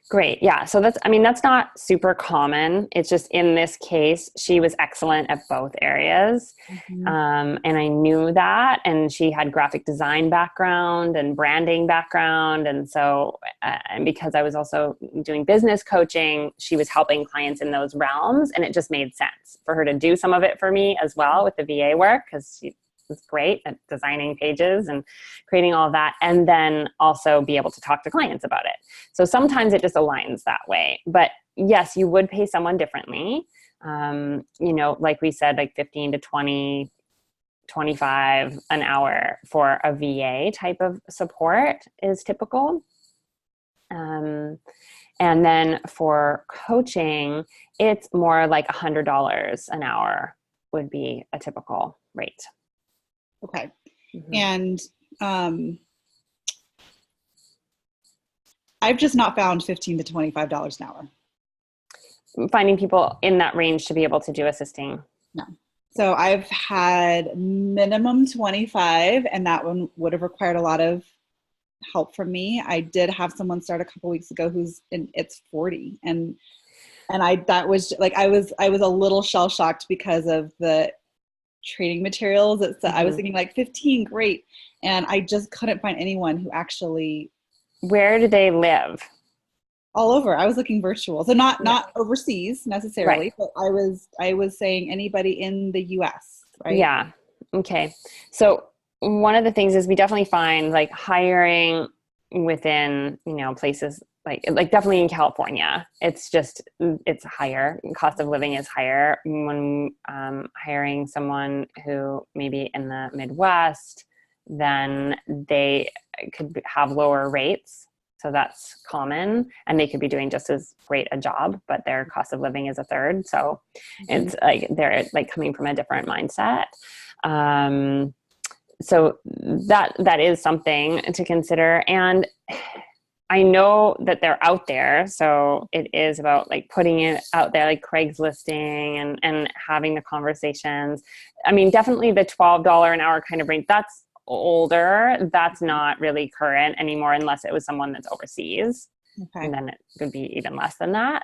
Speaker 1: Great. Yeah. So that's not super common. It's just in this case, she was excellent at both areas. And I knew that, and she had graphic design background and branding background. And so, and because I was also doing business coaching, she was helping clients in those realms. And it just made sense for her to do some of it for me as well with the VA work, because she was great at designing pages and creating all of that, and then also be able to talk to clients about it. So sometimes it just aligns that way. But yes, you would pay someone differently. Like we said, like 15 to 20, 25 an hour for a VA type of support is typical. And then for coaching, it's more like $100 an hour would be a typical rate.
Speaker 15: Okay.
Speaker 1: Mm-hmm.
Speaker 15: And I've just not found $15 to $25 an hour.
Speaker 1: Finding people in that range to be able to do assisting.
Speaker 15: No. So I've had minimum 25, and that one would have required a lot of help from me. I did have someone start a couple weeks ago who's it's 40, and that was like I was a little shell shocked because of the training materials. I was thinking like 15, great, and I just couldn't find anyone who actually.
Speaker 1: Where do they live?
Speaker 15: All over. I was looking virtual, so not overseas necessarily, but I was saying anybody in the U.S. Right?
Speaker 1: Yeah. Okay. So one of the things is we definitely find like hiring within places like definitely in California, it's higher. Cost of living is higher when hiring someone who maybe in the Midwest, then they could have lower rates. So that's common, and they could be doing just as great a job, but their cost of living is a third. So it's like they're like coming from a different mindset. So that is something to consider. And I know that they're out there. So it is about like putting it out there, like Craigslisting and having the conversations. I mean, definitely the $12 an hour kind of range, that's older. That's not really current anymore unless it was someone that's overseas.
Speaker 15: Okay.
Speaker 1: And then it could be even less than that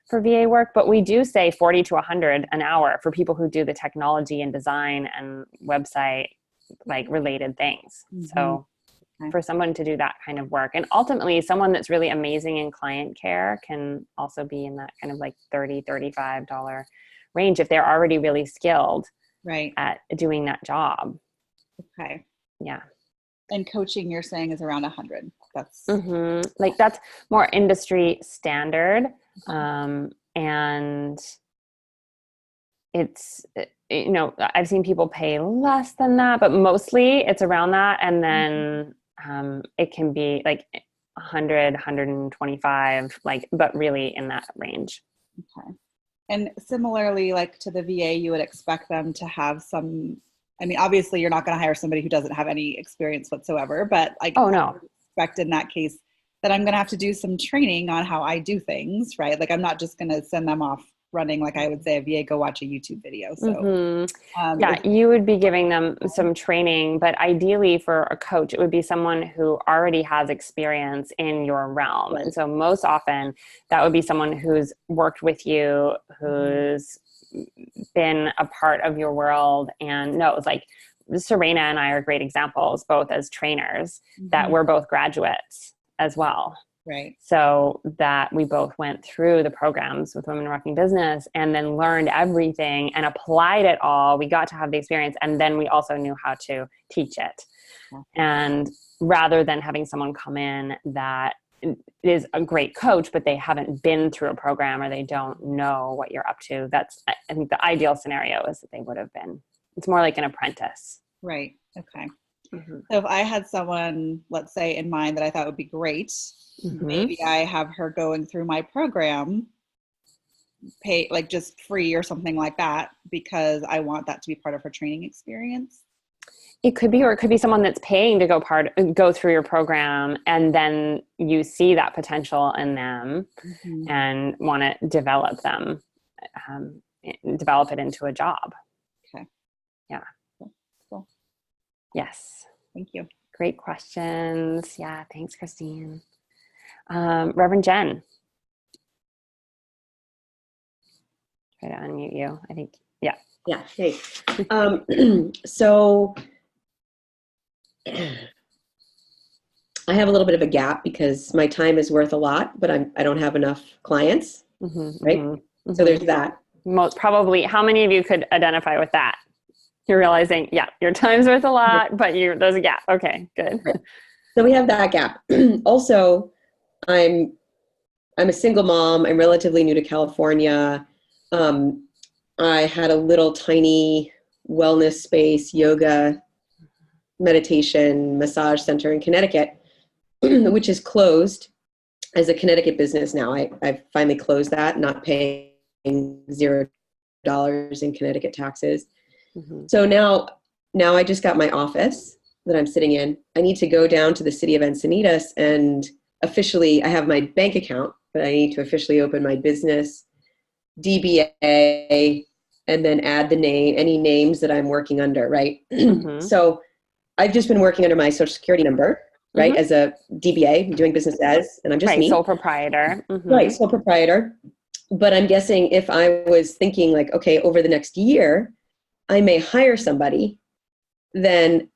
Speaker 1: for VA work. But we do say 40 to 100 an hour for people who do the technology and design and website like related things. So for someone to do that kind of work, and ultimately someone that's really amazing in client care can also be in that kind of like $30, $35 range if they're already really skilled at doing that job.
Speaker 15: Okay.
Speaker 1: Yeah.
Speaker 15: And coaching, you're saying, is around 100. That's
Speaker 1: like that's more industry standard. And it's, I've seen people pay less than that, but mostly it's around that. And then it can be like 100, 125, like, but really in that range.
Speaker 15: Okay. And similarly, like to the VA, you would expect them to have some, I mean, obviously you're not going to hire somebody who doesn't have any experience whatsoever, but like,
Speaker 1: oh no,
Speaker 15: I would expect in that case that I'm going to have to do some training on how I do things, right? Like I'm not just going to send them off running, like I would say, a VA, go watch a YouTube video. So
Speaker 1: yeah, you would be giving them some training, but ideally for a coach, it would be someone who already has experience in your realm. And so most often that would be someone who's worked with you, who's been a part of your world and knows. Like Serena and I are great examples, both as trainers, that we're both graduates as well.
Speaker 15: Right.
Speaker 1: So that we both went through the programs with Women Rocking Business and then learned everything and applied it all. We got to have the experience, and then we also knew how to teach it. And rather than having someone come in that is a great coach, but they haven't been through a program or they don't know what you're up to, that's, I think the ideal scenario is that they would have been. It's more like an apprentice.
Speaker 15: Right. Okay. So if I had someone, let's say, in mind that I thought would be great, maybe I have her going through my program, pay like just free or something like that, because I want that to be part of her training experience.
Speaker 1: It could be, or it could be someone that's paying to go through your program, and then you see that potential in them and want to develop them, develop it into a job.
Speaker 15: Okay.
Speaker 1: Yeah.
Speaker 15: Cool.
Speaker 1: Yes.
Speaker 15: Thank you.
Speaker 1: Great questions. Yeah. Thanks, Christine. Reverend Jen. Try to unmute you. I think, yeah.
Speaker 3: Yeah. Hey. So I have a little bit of a gap because my time is worth a lot, but I don't have enough clients, right? So there's that.
Speaker 1: Most probably, how many of you could identify with that? You're realizing, yeah, your time's worth a lot, but there's a gap. Okay, good.
Speaker 3: Right. So we have that gap. Also, I'm a single mom. I'm relatively new to California. I had a little tiny wellness space, yoga, meditation, massage center in Connecticut, which is closed as a Connecticut business now. I've finally closed that, not paying $0 in Connecticut taxes. So now I just got my office that I'm sitting in. I need to go down to the city of Encinitas and officially, I have my bank account, but I need to officially open my business, DBA, and then add any names that I'm working under, right? So I've just been working under my social security number, right? As a DBA, doing business as, and I'm just me.
Speaker 1: Sole proprietor.
Speaker 3: Right, sole proprietor. But I'm guessing if I was thinking like, okay, over the next year, I may hire somebody, then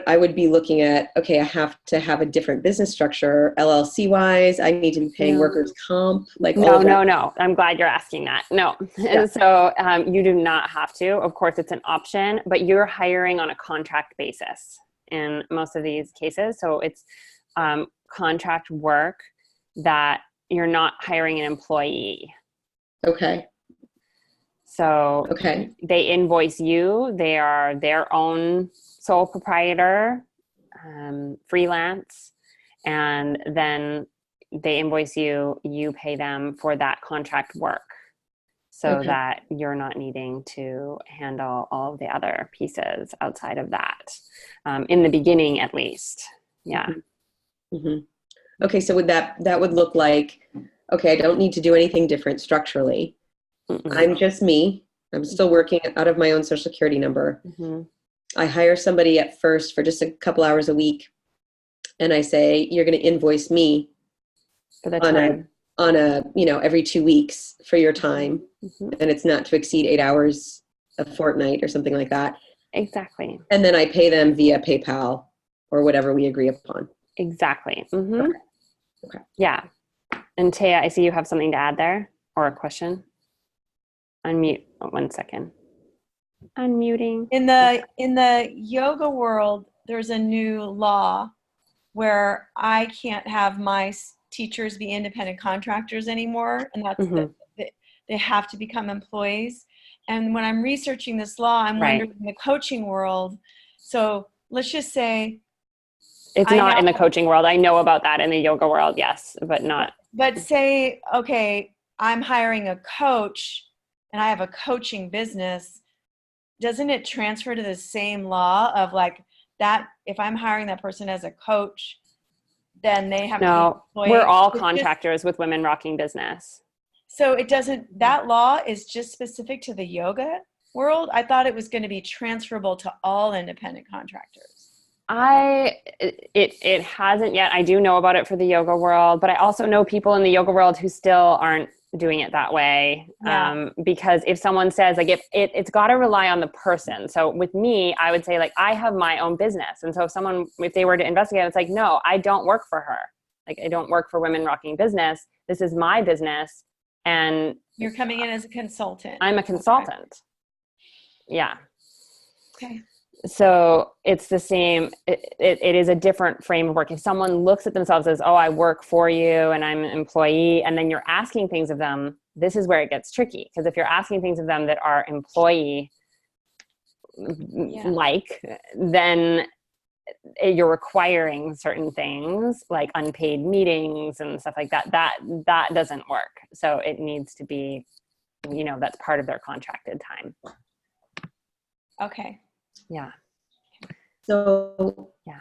Speaker 3: I would be looking at, okay, I have to have a different business structure, LLC wise. I need to be paying workers' comp, like all of that.
Speaker 1: No. I'm glad you're asking that. No. Yeah. So you do not have to. Of course, it's an option, but you're hiring on a contract basis in most of these cases. So it's contract work that you're not hiring an employee.
Speaker 3: Okay.
Speaker 1: So they invoice you. They are their own sole proprietor, freelance, and then they invoice you. You pay them for that contract work so that you're not needing to handle all of the other pieces outside of that, in the beginning at least. Yeah.
Speaker 3: Okay, so that would look like, okay, I don't need to do anything different structurally. I'm just me. I'm still working out of my own social security number. I hire somebody at first for just a couple hours a week. And I say, you're going to invoice me
Speaker 1: for the time.
Speaker 3: on a, every 2 weeks for your time. And it's not to exceed 8 hours a fortnight or something like that.
Speaker 1: Exactly.
Speaker 3: And then I pay them via PayPal or whatever we agree upon.
Speaker 1: Exactly. Okay. Yeah. And Taya, I see you have something to add there or a question. Unmute. 1 second. Unmuting.
Speaker 8: In the yoga world, there's a new law where I can't have my teachers be independent contractors anymore, and that's they have to become employees. And when I'm researching this law, I'm wondering in the coaching world. So let's just say
Speaker 1: it's not in the coaching world. I know about that in the yoga world, yes, but not.
Speaker 8: But say, okay, I'm hiring a coach and I have a coaching business. Doesn't it transfer to the same law of like that? If I'm hiring that person as a coach, then they have to be employed?
Speaker 1: We're all contractors with Women Rocking Business.
Speaker 8: So it doesn't, that law is just specific to the yoga world? I thought it was going to be transferable to all independent contractors.
Speaker 1: It hasn't yet. I do know about it for the yoga world, but I also know people in the yoga world who still aren't doing it that way.
Speaker 8: Yeah.
Speaker 1: Because if someone says like, if it's got to rely on the person. So with me, I would say like, I have my own business. And so if they were to investigate, it's like, no, I don't work for her. Like, I don't work for Women Rocking Business. This is my business. And
Speaker 8: You're coming in as a consultant.
Speaker 1: I'm a consultant. Yeah.
Speaker 8: Okay.
Speaker 1: So it's the same. It is a different frame of work. If someone looks at themselves as, oh, I work for you and I'm an employee, and then you're asking things of them, this is where it gets tricky. Because if you're asking things of them that are employee like, then you're requiring certain things like unpaid meetings and stuff like that. That doesn't work. So it needs to be, that's part of their contracted time.
Speaker 8: Okay.
Speaker 1: Yeah.
Speaker 3: So,
Speaker 1: yeah.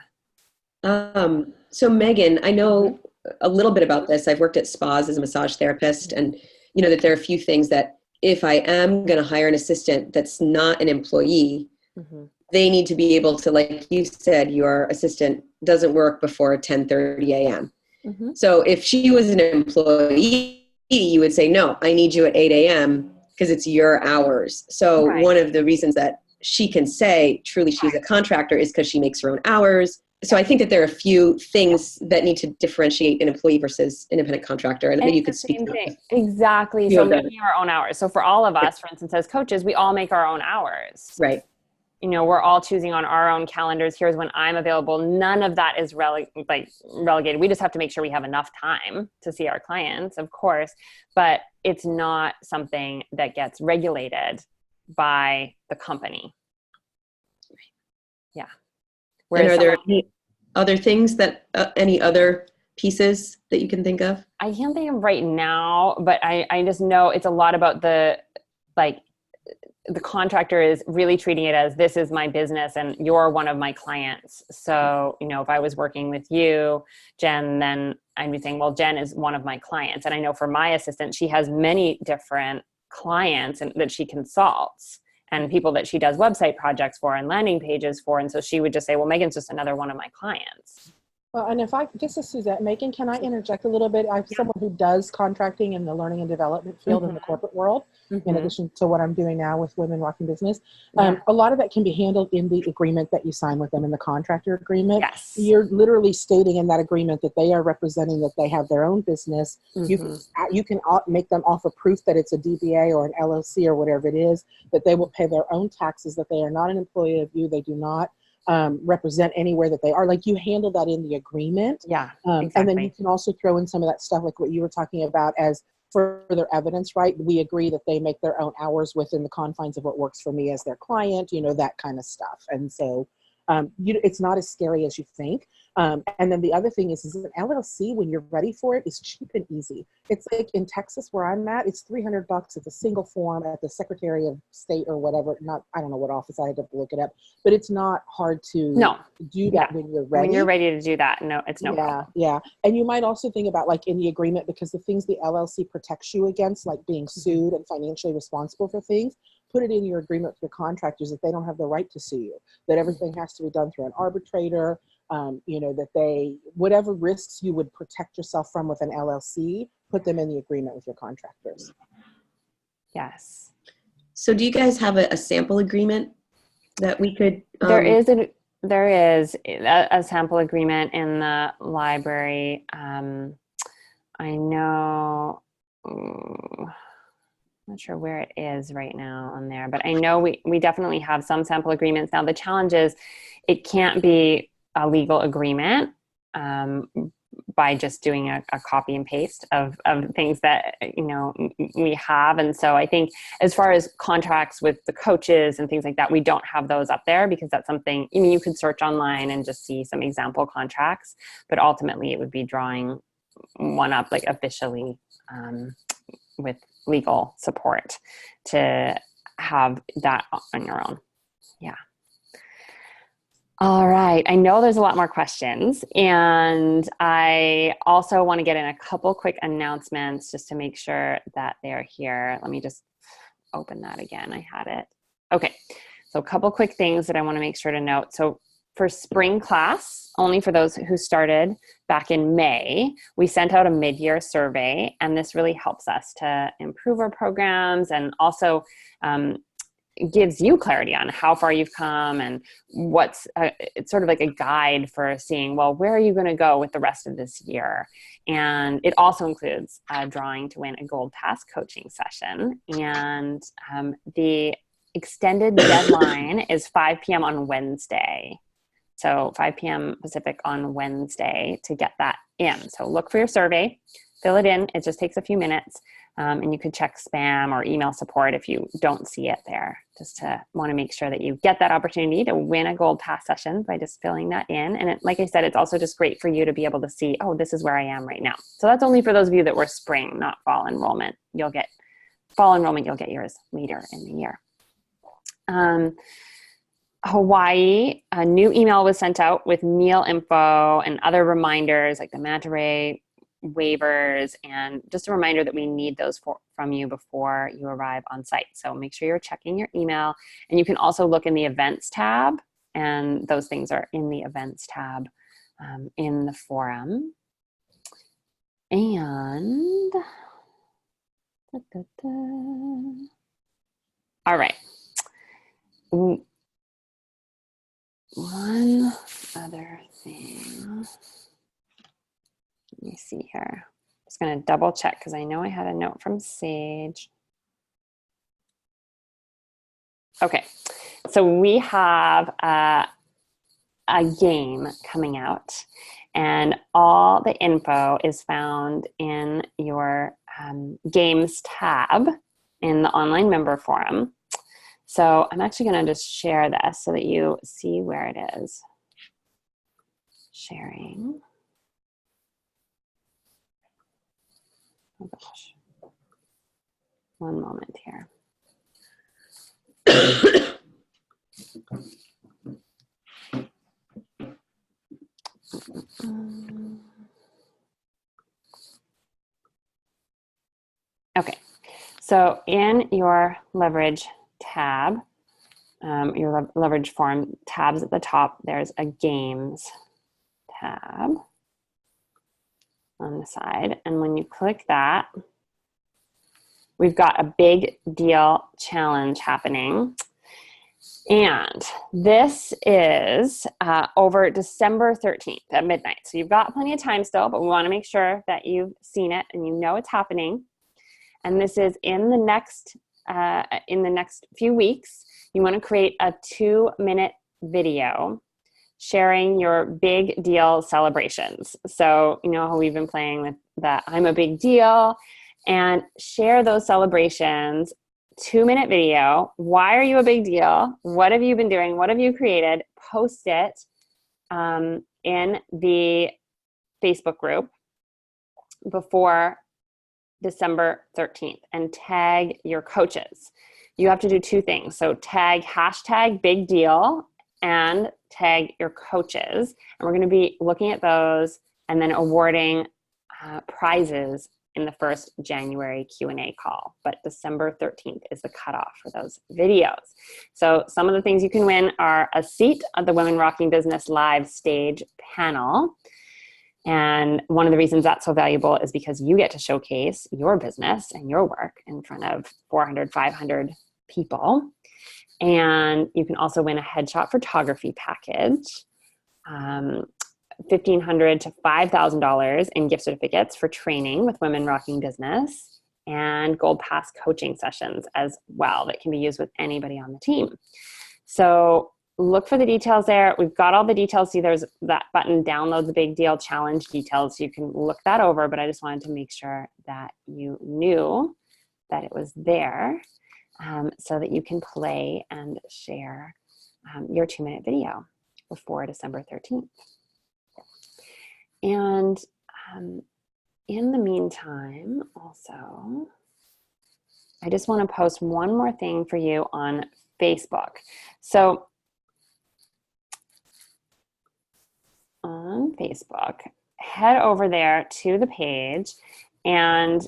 Speaker 3: So Megan, I know a little bit about this. I've worked at spas as a massage therapist, and you know that there are a few things that if I am going to hire an assistant that's not an employee, they need to be able to, like you said, your assistant doesn't work before 10:30 a.m. So if she was an employee, you would say, no, I need you at 8 a.m. because it's your hours. So one of the reasons that she can say truly she's a contractor is because she makes her own hours. So I think that there are a few things that need to differentiate an employee versus independent contractor. And maybe you could speak to that.
Speaker 1: Exactly. So making our own hours. So for all of us, for instance, as coaches, we all make our own hours.
Speaker 3: Right.
Speaker 1: We're all choosing on our own calendars. Here's when I'm available. None of that is relegated. We just have to make sure we have enough time to see our clients, of course, but it's not something that gets regulated by the company. Yeah.
Speaker 3: And are there any other things that, any other pieces that you can think of?
Speaker 1: I can't think of right now, but I just know it's a lot about the contractor is really treating it as, this is my business and you're one of my clients. So, if I was working with you, Jen, then I'd be saying, well, Jen is one of my clients. And I know for my assistant, she has many different clients that she consults and people that she does website projects for and landing pages for. And so she would just say, well, Megan's just another one of my clients.
Speaker 16: Well, and this is Suzette. Megan, can I interject a little bit? I'm someone who does contracting in the learning and development field in the corporate world, in addition to what I'm doing now with Women Rocking Business. A lot of that can be handled in the agreement that you sign with them, in the contractor agreement.
Speaker 1: Yes.
Speaker 16: You're literally stating in that agreement that they are representing that they have their own business. You can make them offer proof that it's a DBA or an LLC or whatever it is, that they will pay their own taxes, that they are not an employee of you. They do not represent anywhere that they are. Like, you handle that in the agreement.
Speaker 1: Yeah,
Speaker 16: exactly. And then you can also throw in some of that stuff, like what you were talking about, as further evidence, right? We agree that they make their own hours within the confines of what works for me as their client, that kind of stuff. And so it's not as scary as you think. And then the other thing is an LLC, when you're ready for it, is cheap and easy. It's like in Texas where I'm at, it's $300. It's a single form at the Secretary of State or whatever. I don't know what office, I had to look it up, but it's not hard to do that when you're ready.
Speaker 1: When you're ready to do that, no, it's no problem.
Speaker 16: Yeah. And you might also think about, like, in the agreement, because the things the LLC protects you against, like being sued and financially responsible for things, put it in your agreement with your contractors that they don't have the right to sue you, that everything has to be done through an arbitrator, that whatever risks you would protect yourself from with an LLC, put them in the agreement with your contractors.
Speaker 1: Yes.
Speaker 3: So do you guys have a sample agreement that we could?
Speaker 1: There is a sample agreement in the library. I know, I'm not sure where it is right now on there, but I know we definitely have some sample agreements. Now, the challenge is it can't be a legal agreement by just doing a copy and paste of things that, we have. And so I think as far as contracts with the coaches and things like that, we don't have those up there because that's something, you could search online and just see some example contracts, but ultimately it would be drawing one up like officially with legal support to have that on your own. Yeah. All right. I know there's a lot more questions, and I also want to get in a couple quick announcements just to make sure that they're here. Let me just open that again. I had it. Okay. So a couple quick things that I want to make sure to note. So for spring class, only for those who started back in May, we sent out a mid-year survey, and this really helps us to improve our programs and also gives you clarity on how far you've come and it's sort of like a guide for seeing, well, where are you going to go with the rest of this year? And it also includes drawing to win a Gold Pass coaching session. And the extended deadline is 5 p.m. on Wednesday. So 5 p.m. Pacific on Wednesday to get that in. So look for your survey, fill it in. It just takes a few minutes. And you could check spam or email support if you don't see it there, just to want to make sure that you get that opportunity to win a Gold Pass session by just filling that in. And like I said, it's also just great for you to be able to see, oh, this is where I am right now. So that's only for those of you that were spring, not fall enrollment. You'll get fall enrollment, you'll get yours later in the year. Hawaii, a new email was sent out with meal info and other reminders like the manta ray waivers, and just a reminder that we need those from you before you arrive on site. So make sure you're checking your email, and you can also look in the events tab, and those things are in the events tab in the forum. And all right. One other thing. Let me see here. Just going to double check because I know I had a note from Sage. Okay, so we have a game coming out, and all the info is found in your games tab in the online member forum. So I'm actually going to just share this so that you see where it is. Sharing. Oh gosh. One moment here. Okay, so in your leverage tab, your leverage form tabs at the top, there's a games tab on the side. And when you click that, we've got a big deal challenge happening. And this is over December 13th at midnight. So you've got plenty of time still, but we want to make sure that you've seen it and you know it's happening. And this is in the next few weeks. You want to create a 2-minute video sharing your big deal celebrations. So you know how we've been playing with that I'm a big deal, and share those celebrations. 2-minute video. Why are you a big deal? What have you been doing? What have you created? Post it in the Facebook group before December 13th and tag your coaches. You have to do 2 things. So tag #bigdeal and tag your coaches. And we're going to be looking at those and then awarding prizes in the first January Q&A call. But December 13th is the cutoff for those videos. So some of the things you can win are a seat at the Women Rocking Business live stage panel. And one of the reasons that's so valuable is because you get to showcase your business and your work in front of 400, 500 people. And you can also win a headshot photography package, $1,500 to $5,000 in gift certificates for training with Women Rocking Business, and Gold Pass coaching sessions as well that can be used with anybody on the team. So look for the details there. We've got all the details. See, there's that button, download the big deal challenge details. You can look that over, but I just wanted to make sure that you knew that it was there so that you can play and share your 2-minute video before December 13th. And in the meantime, also, I just want to post one more thing for you on Facebook. So on Facebook, head over there to the page, and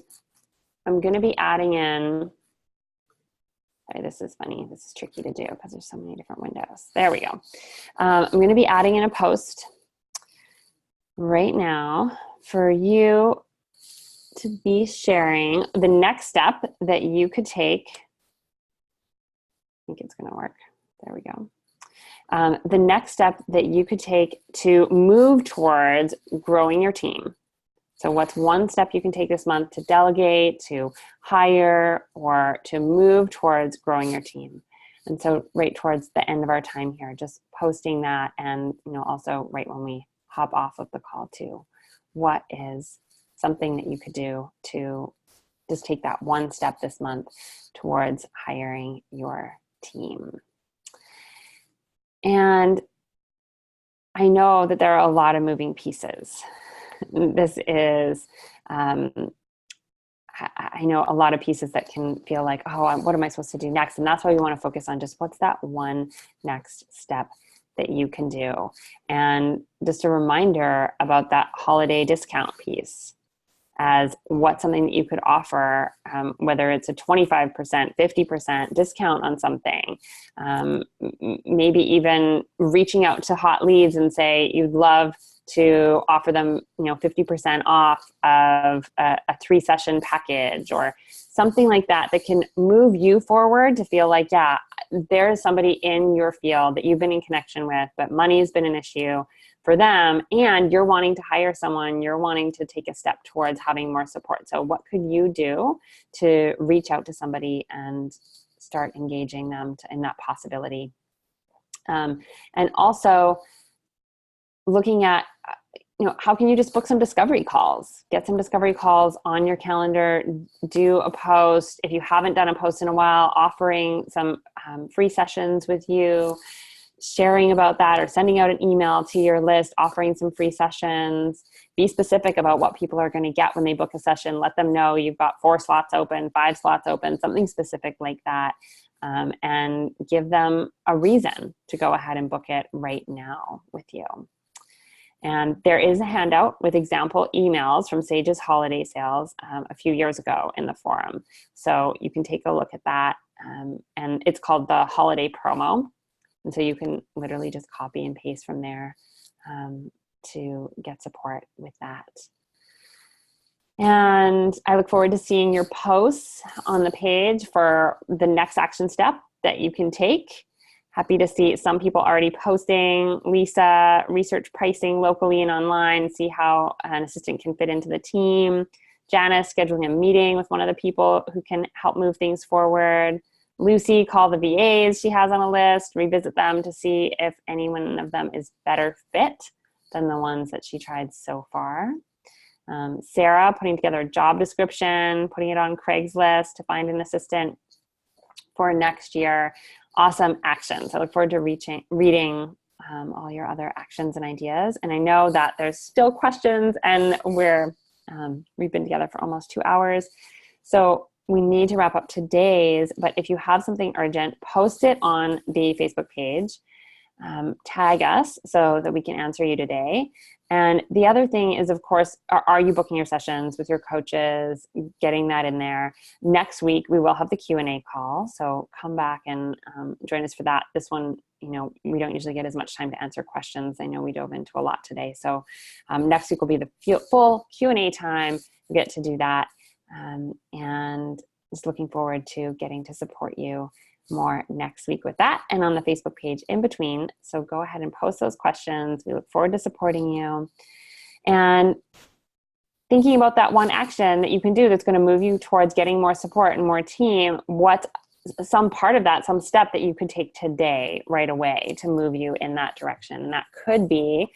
Speaker 1: I'm going to be adding in, sorry, this is funny. This is tricky to do because there's so many different windows. There we go. I'm going to be adding in a post right now for you to be sharing the next step that you could take. I think it's going to work. There we go. The next step that you could take to move towards growing your team. So what's one step you can take this month to delegate, to hire, or to move towards growing your team? And so right towards the end of our time here, just posting that, and also right when we hop off of the call too, what is something that you could do to just take that one step this month towards hiring your team? And I know that there are a lot of moving pieces. This is, I know a lot of pieces that can feel like, oh, what am I supposed to do next? And that's why we want to focus on just what's that one next step that you can do. And just a reminder about that holiday discount piece as what's something that you could offer, whether it's a 25%, 50% discount on something, maybe even reaching out to hot leads and say you'd love to offer them 50% off of a 3-session package or something like that that can move you forward to feel like, yeah, there's somebody in your field that you've been in connection with, but money's been an issue for them, and you're wanting to hire someone, you're wanting to take a step towards having more support. So what could you do to reach out to somebody and start engaging them in that possibility? And also looking at, how can you just book some discovery calls? Get some discovery calls on your calendar, do a post. If you haven't done a post in a while, offering some free sessions with you, sharing about that, or sending out an email to your list, offering some free sessions. Be specific about what people are going to get when they book a session. Let them know you've got 4 slots open, 5 slots open, something specific like that. And give them a reason to go ahead and book it right now with you. And there is a handout with example emails from Sage's holiday sales a few years ago in the forum. So you can take a look at that. And it's called the holiday promo. And so you can literally just copy and paste from there to get support with that. And I look forward to seeing your posts on the page for the next action step that you can take. Happy to see some people already posting. Lisa, research pricing locally and online, see how an assistant can fit into the team. Janice, scheduling a meeting with one of the people who can help move things forward. Lucy, call the VAs she has on a list, revisit them to see if any one of them is better fit than the ones that she tried so far. Sarah, putting together a job description, putting it on Craigslist to find an assistant for next year. Awesome actions. I look forward to reading all your other actions and ideas. And I know that there's still questions, and we've been together for almost 2 hours. So we need to wrap up today's, but if you have something urgent, post it on the Facebook page, tag us so that we can answer you today. And the other thing is, of course, are you booking your sessions with your coaches, getting that in there? Next week, we will have the Q&A call. So come back and join us for that. This one, we don't usually get as much time to answer questions. I know we dove into a lot today. So next week will be the full Q&A time. We get to do that. And just looking forward to getting to support you more next week with that, and on the Facebook page in between. So go ahead and post those questions. We look forward to supporting you and thinking about that one action that you can do that's going to move you towards getting more support and more team. What's some part of that, some step that you could take today right away to move you in that direction? And that could be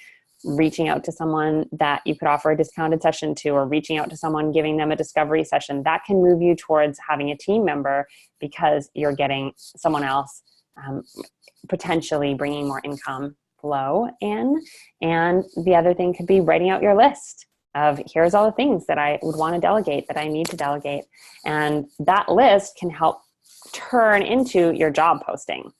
Speaker 1: reaching out to someone that you could offer a discounted session to, or reaching out to someone, giving them a discovery session. That can move you towards having a team member because you're getting someone else potentially bringing more income flow in. And the other thing could be writing out your list of here's all the things that I would want to delegate, that I need to delegate. And that list can help turn into your job posting.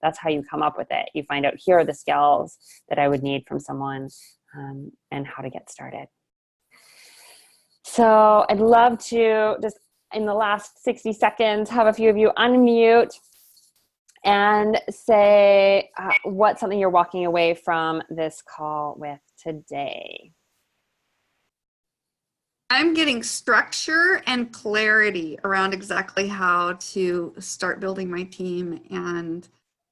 Speaker 1: That's how you come up with it. You find out, here are the skills that I would need from someone and how to get started. So I'd love to just in the last 60 seconds have a few of you unmute and say what's something you're walking away from this call with today.
Speaker 9: I'm getting structure and clarity around exactly how to start building my team and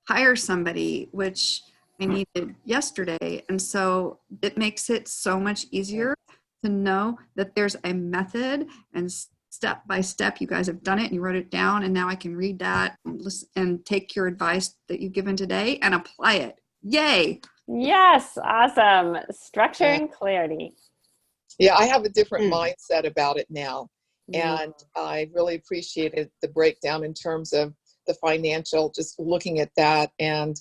Speaker 9: hire somebody, which I needed yesterday. And so it makes it so much easier to know that there's a method, and step by step you guys have done it and you wrote it down, and now I can read that and listen and take your advice that you've given today and apply it. Yay.
Speaker 1: Yes, awesome. Structure and clarity.
Speaker 2: Yeah, I have a different mindset about it now. And I really appreciated the breakdown in terms of the financial, just looking at that and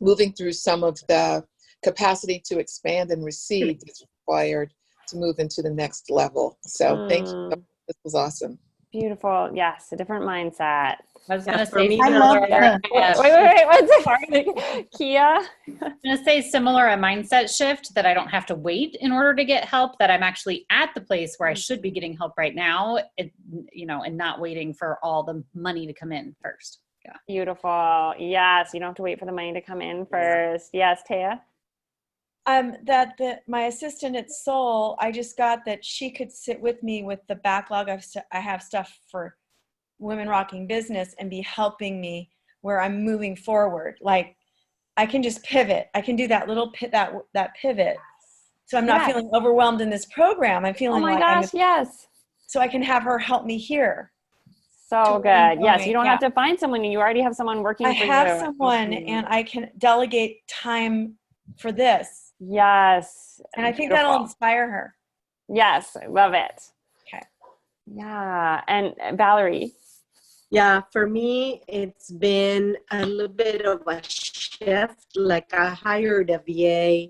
Speaker 2: moving through some of the capacity to expand and receive that's required to move into the next level. So thank you. This was awesome.
Speaker 1: Beautiful. Yes, a different mindset.
Speaker 6: I was going to
Speaker 1: for
Speaker 6: say
Speaker 1: me,
Speaker 6: similar.
Speaker 1: wait, sorry, Kia.
Speaker 6: I was going to say similar, a mindset shift that I don't have to wait in order to get help, that I'm actually at the place where I should be getting help right now, and not waiting for all the money to come in first. Yeah.
Speaker 1: Beautiful. Yes, you don't have to wait for the money to come in first. Yes, Taya?
Speaker 8: My assistant at Soul, I just got that she could sit with me with the backlog of I have stuff for Women Rocking Business and be helping me where I'm moving forward. Like I can just pivot. I can do that little that pivot. So I'm not feeling overwhelmed in this program. I'm feeling
Speaker 1: yes.
Speaker 8: So I can have her help me here.
Speaker 1: So good. Yes, you don't have to find someone. You already have someone working for you.
Speaker 8: I have someone and I can delegate time for this.
Speaker 1: Yes.
Speaker 8: And I think that'll inspire her.
Speaker 1: Yes, I love it.
Speaker 8: Okay.
Speaker 1: Yeah. And Valerie?
Speaker 17: Yeah, for me, it's been a little bit of a shift. Like I hired a VA,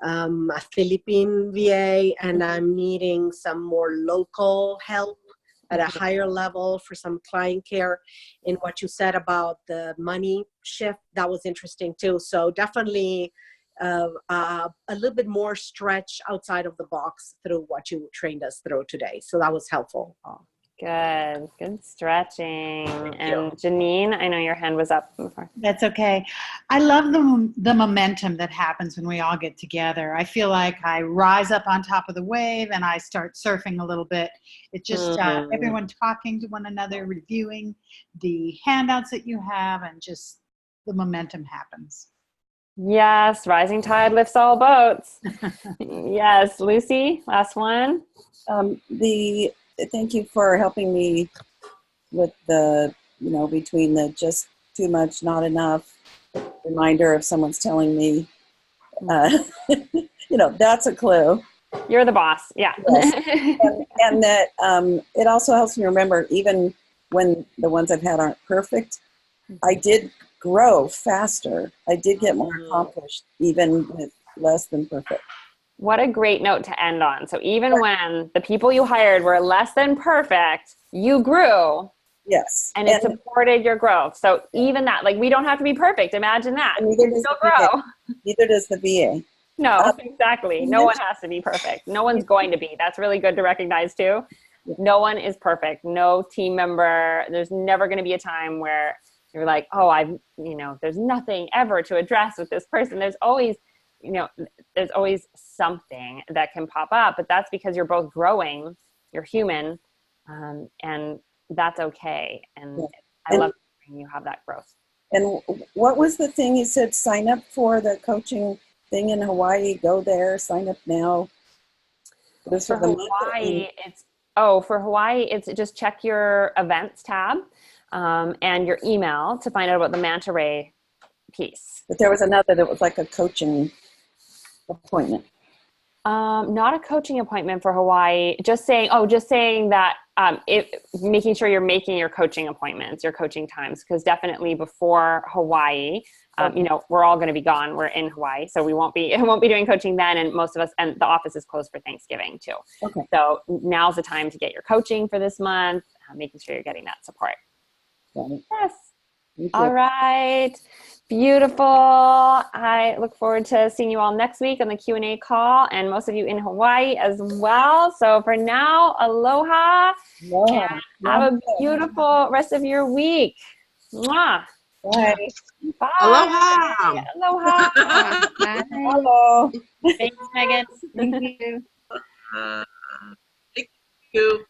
Speaker 17: a Philippine VA, and I'm needing some more local help at a higher level for some client care. And what you said about the money shift, that was interesting too. So definitely a little bit more stretch outside of the box through what you trained us through today. So that was helpful.
Speaker 1: Good stretching. And Janine, I know your hand was up before.
Speaker 5: That's okay. I love the momentum that happens when we all get together. I feel like I rise up on top of the wave and I start surfing a little bit. It's just everyone talking to one another, reviewing the handouts that you have, and just the momentum happens.
Speaker 1: Yes, rising tide lifts all boats. Yes, Lucy, last one.
Speaker 12: Thank you for helping me with the, between the just too much, not enough reminder of someone's telling me, that's a clue.
Speaker 1: You're the boss. Yeah.
Speaker 12: Yes. and that it also helps me remember, even when the ones I've had aren't perfect, I did grow faster. I did get more accomplished, even with less than perfect.
Speaker 1: What a great note to end on. So even when the people you hired were less than perfect, you grew.
Speaker 12: Yes.
Speaker 1: And it supported your growth. So even that, we don't have to be perfect. Imagine that. You can still grow.
Speaker 12: Neither does the VA.
Speaker 1: No, exactly. No one has to be perfect. No one's going to be. That's really good to recognize too. No one is perfect. No team member. There's never going to be a time where you're like, oh, there's nothing ever to address with this person. There's always something that can pop up, but that's because you're both growing, you're human, and that's okay. And I love when you have that growth.
Speaker 12: And what was the thing you said, sign up for the coaching thing in Hawaii, go there, sign up now?
Speaker 1: For Hawaii, it's just check your events tab and your email to find out about the Manta Ray piece.
Speaker 12: But there was another that was like a coaching appointment.
Speaker 1: Not a coaching appointment for Hawaii. Just saying that making sure you're making your coaching appointments, your coaching times, because definitely before Hawaii, we're all going to be gone. We're in Hawaii, so we won't be doing coaching then, and most of us, and the office is closed for Thanksgiving too.
Speaker 12: Okay.
Speaker 1: So now's the time to get your coaching for this month, making sure you're getting that support.
Speaker 12: Got it.
Speaker 1: Yes. All right. Beautiful. I look forward to seeing you all next week on the Q&A call, and most of you in Hawaii as well. So for now, aloha.
Speaker 12: Aloha.
Speaker 1: And have a beautiful rest of your week. Mwah.
Speaker 12: Bye.
Speaker 1: Bye.
Speaker 13: Aloha.
Speaker 1: Aloha.
Speaker 6: Bye.
Speaker 12: Hello.
Speaker 6: Thanks, Megan.
Speaker 11: Thank you.
Speaker 13: Thank you.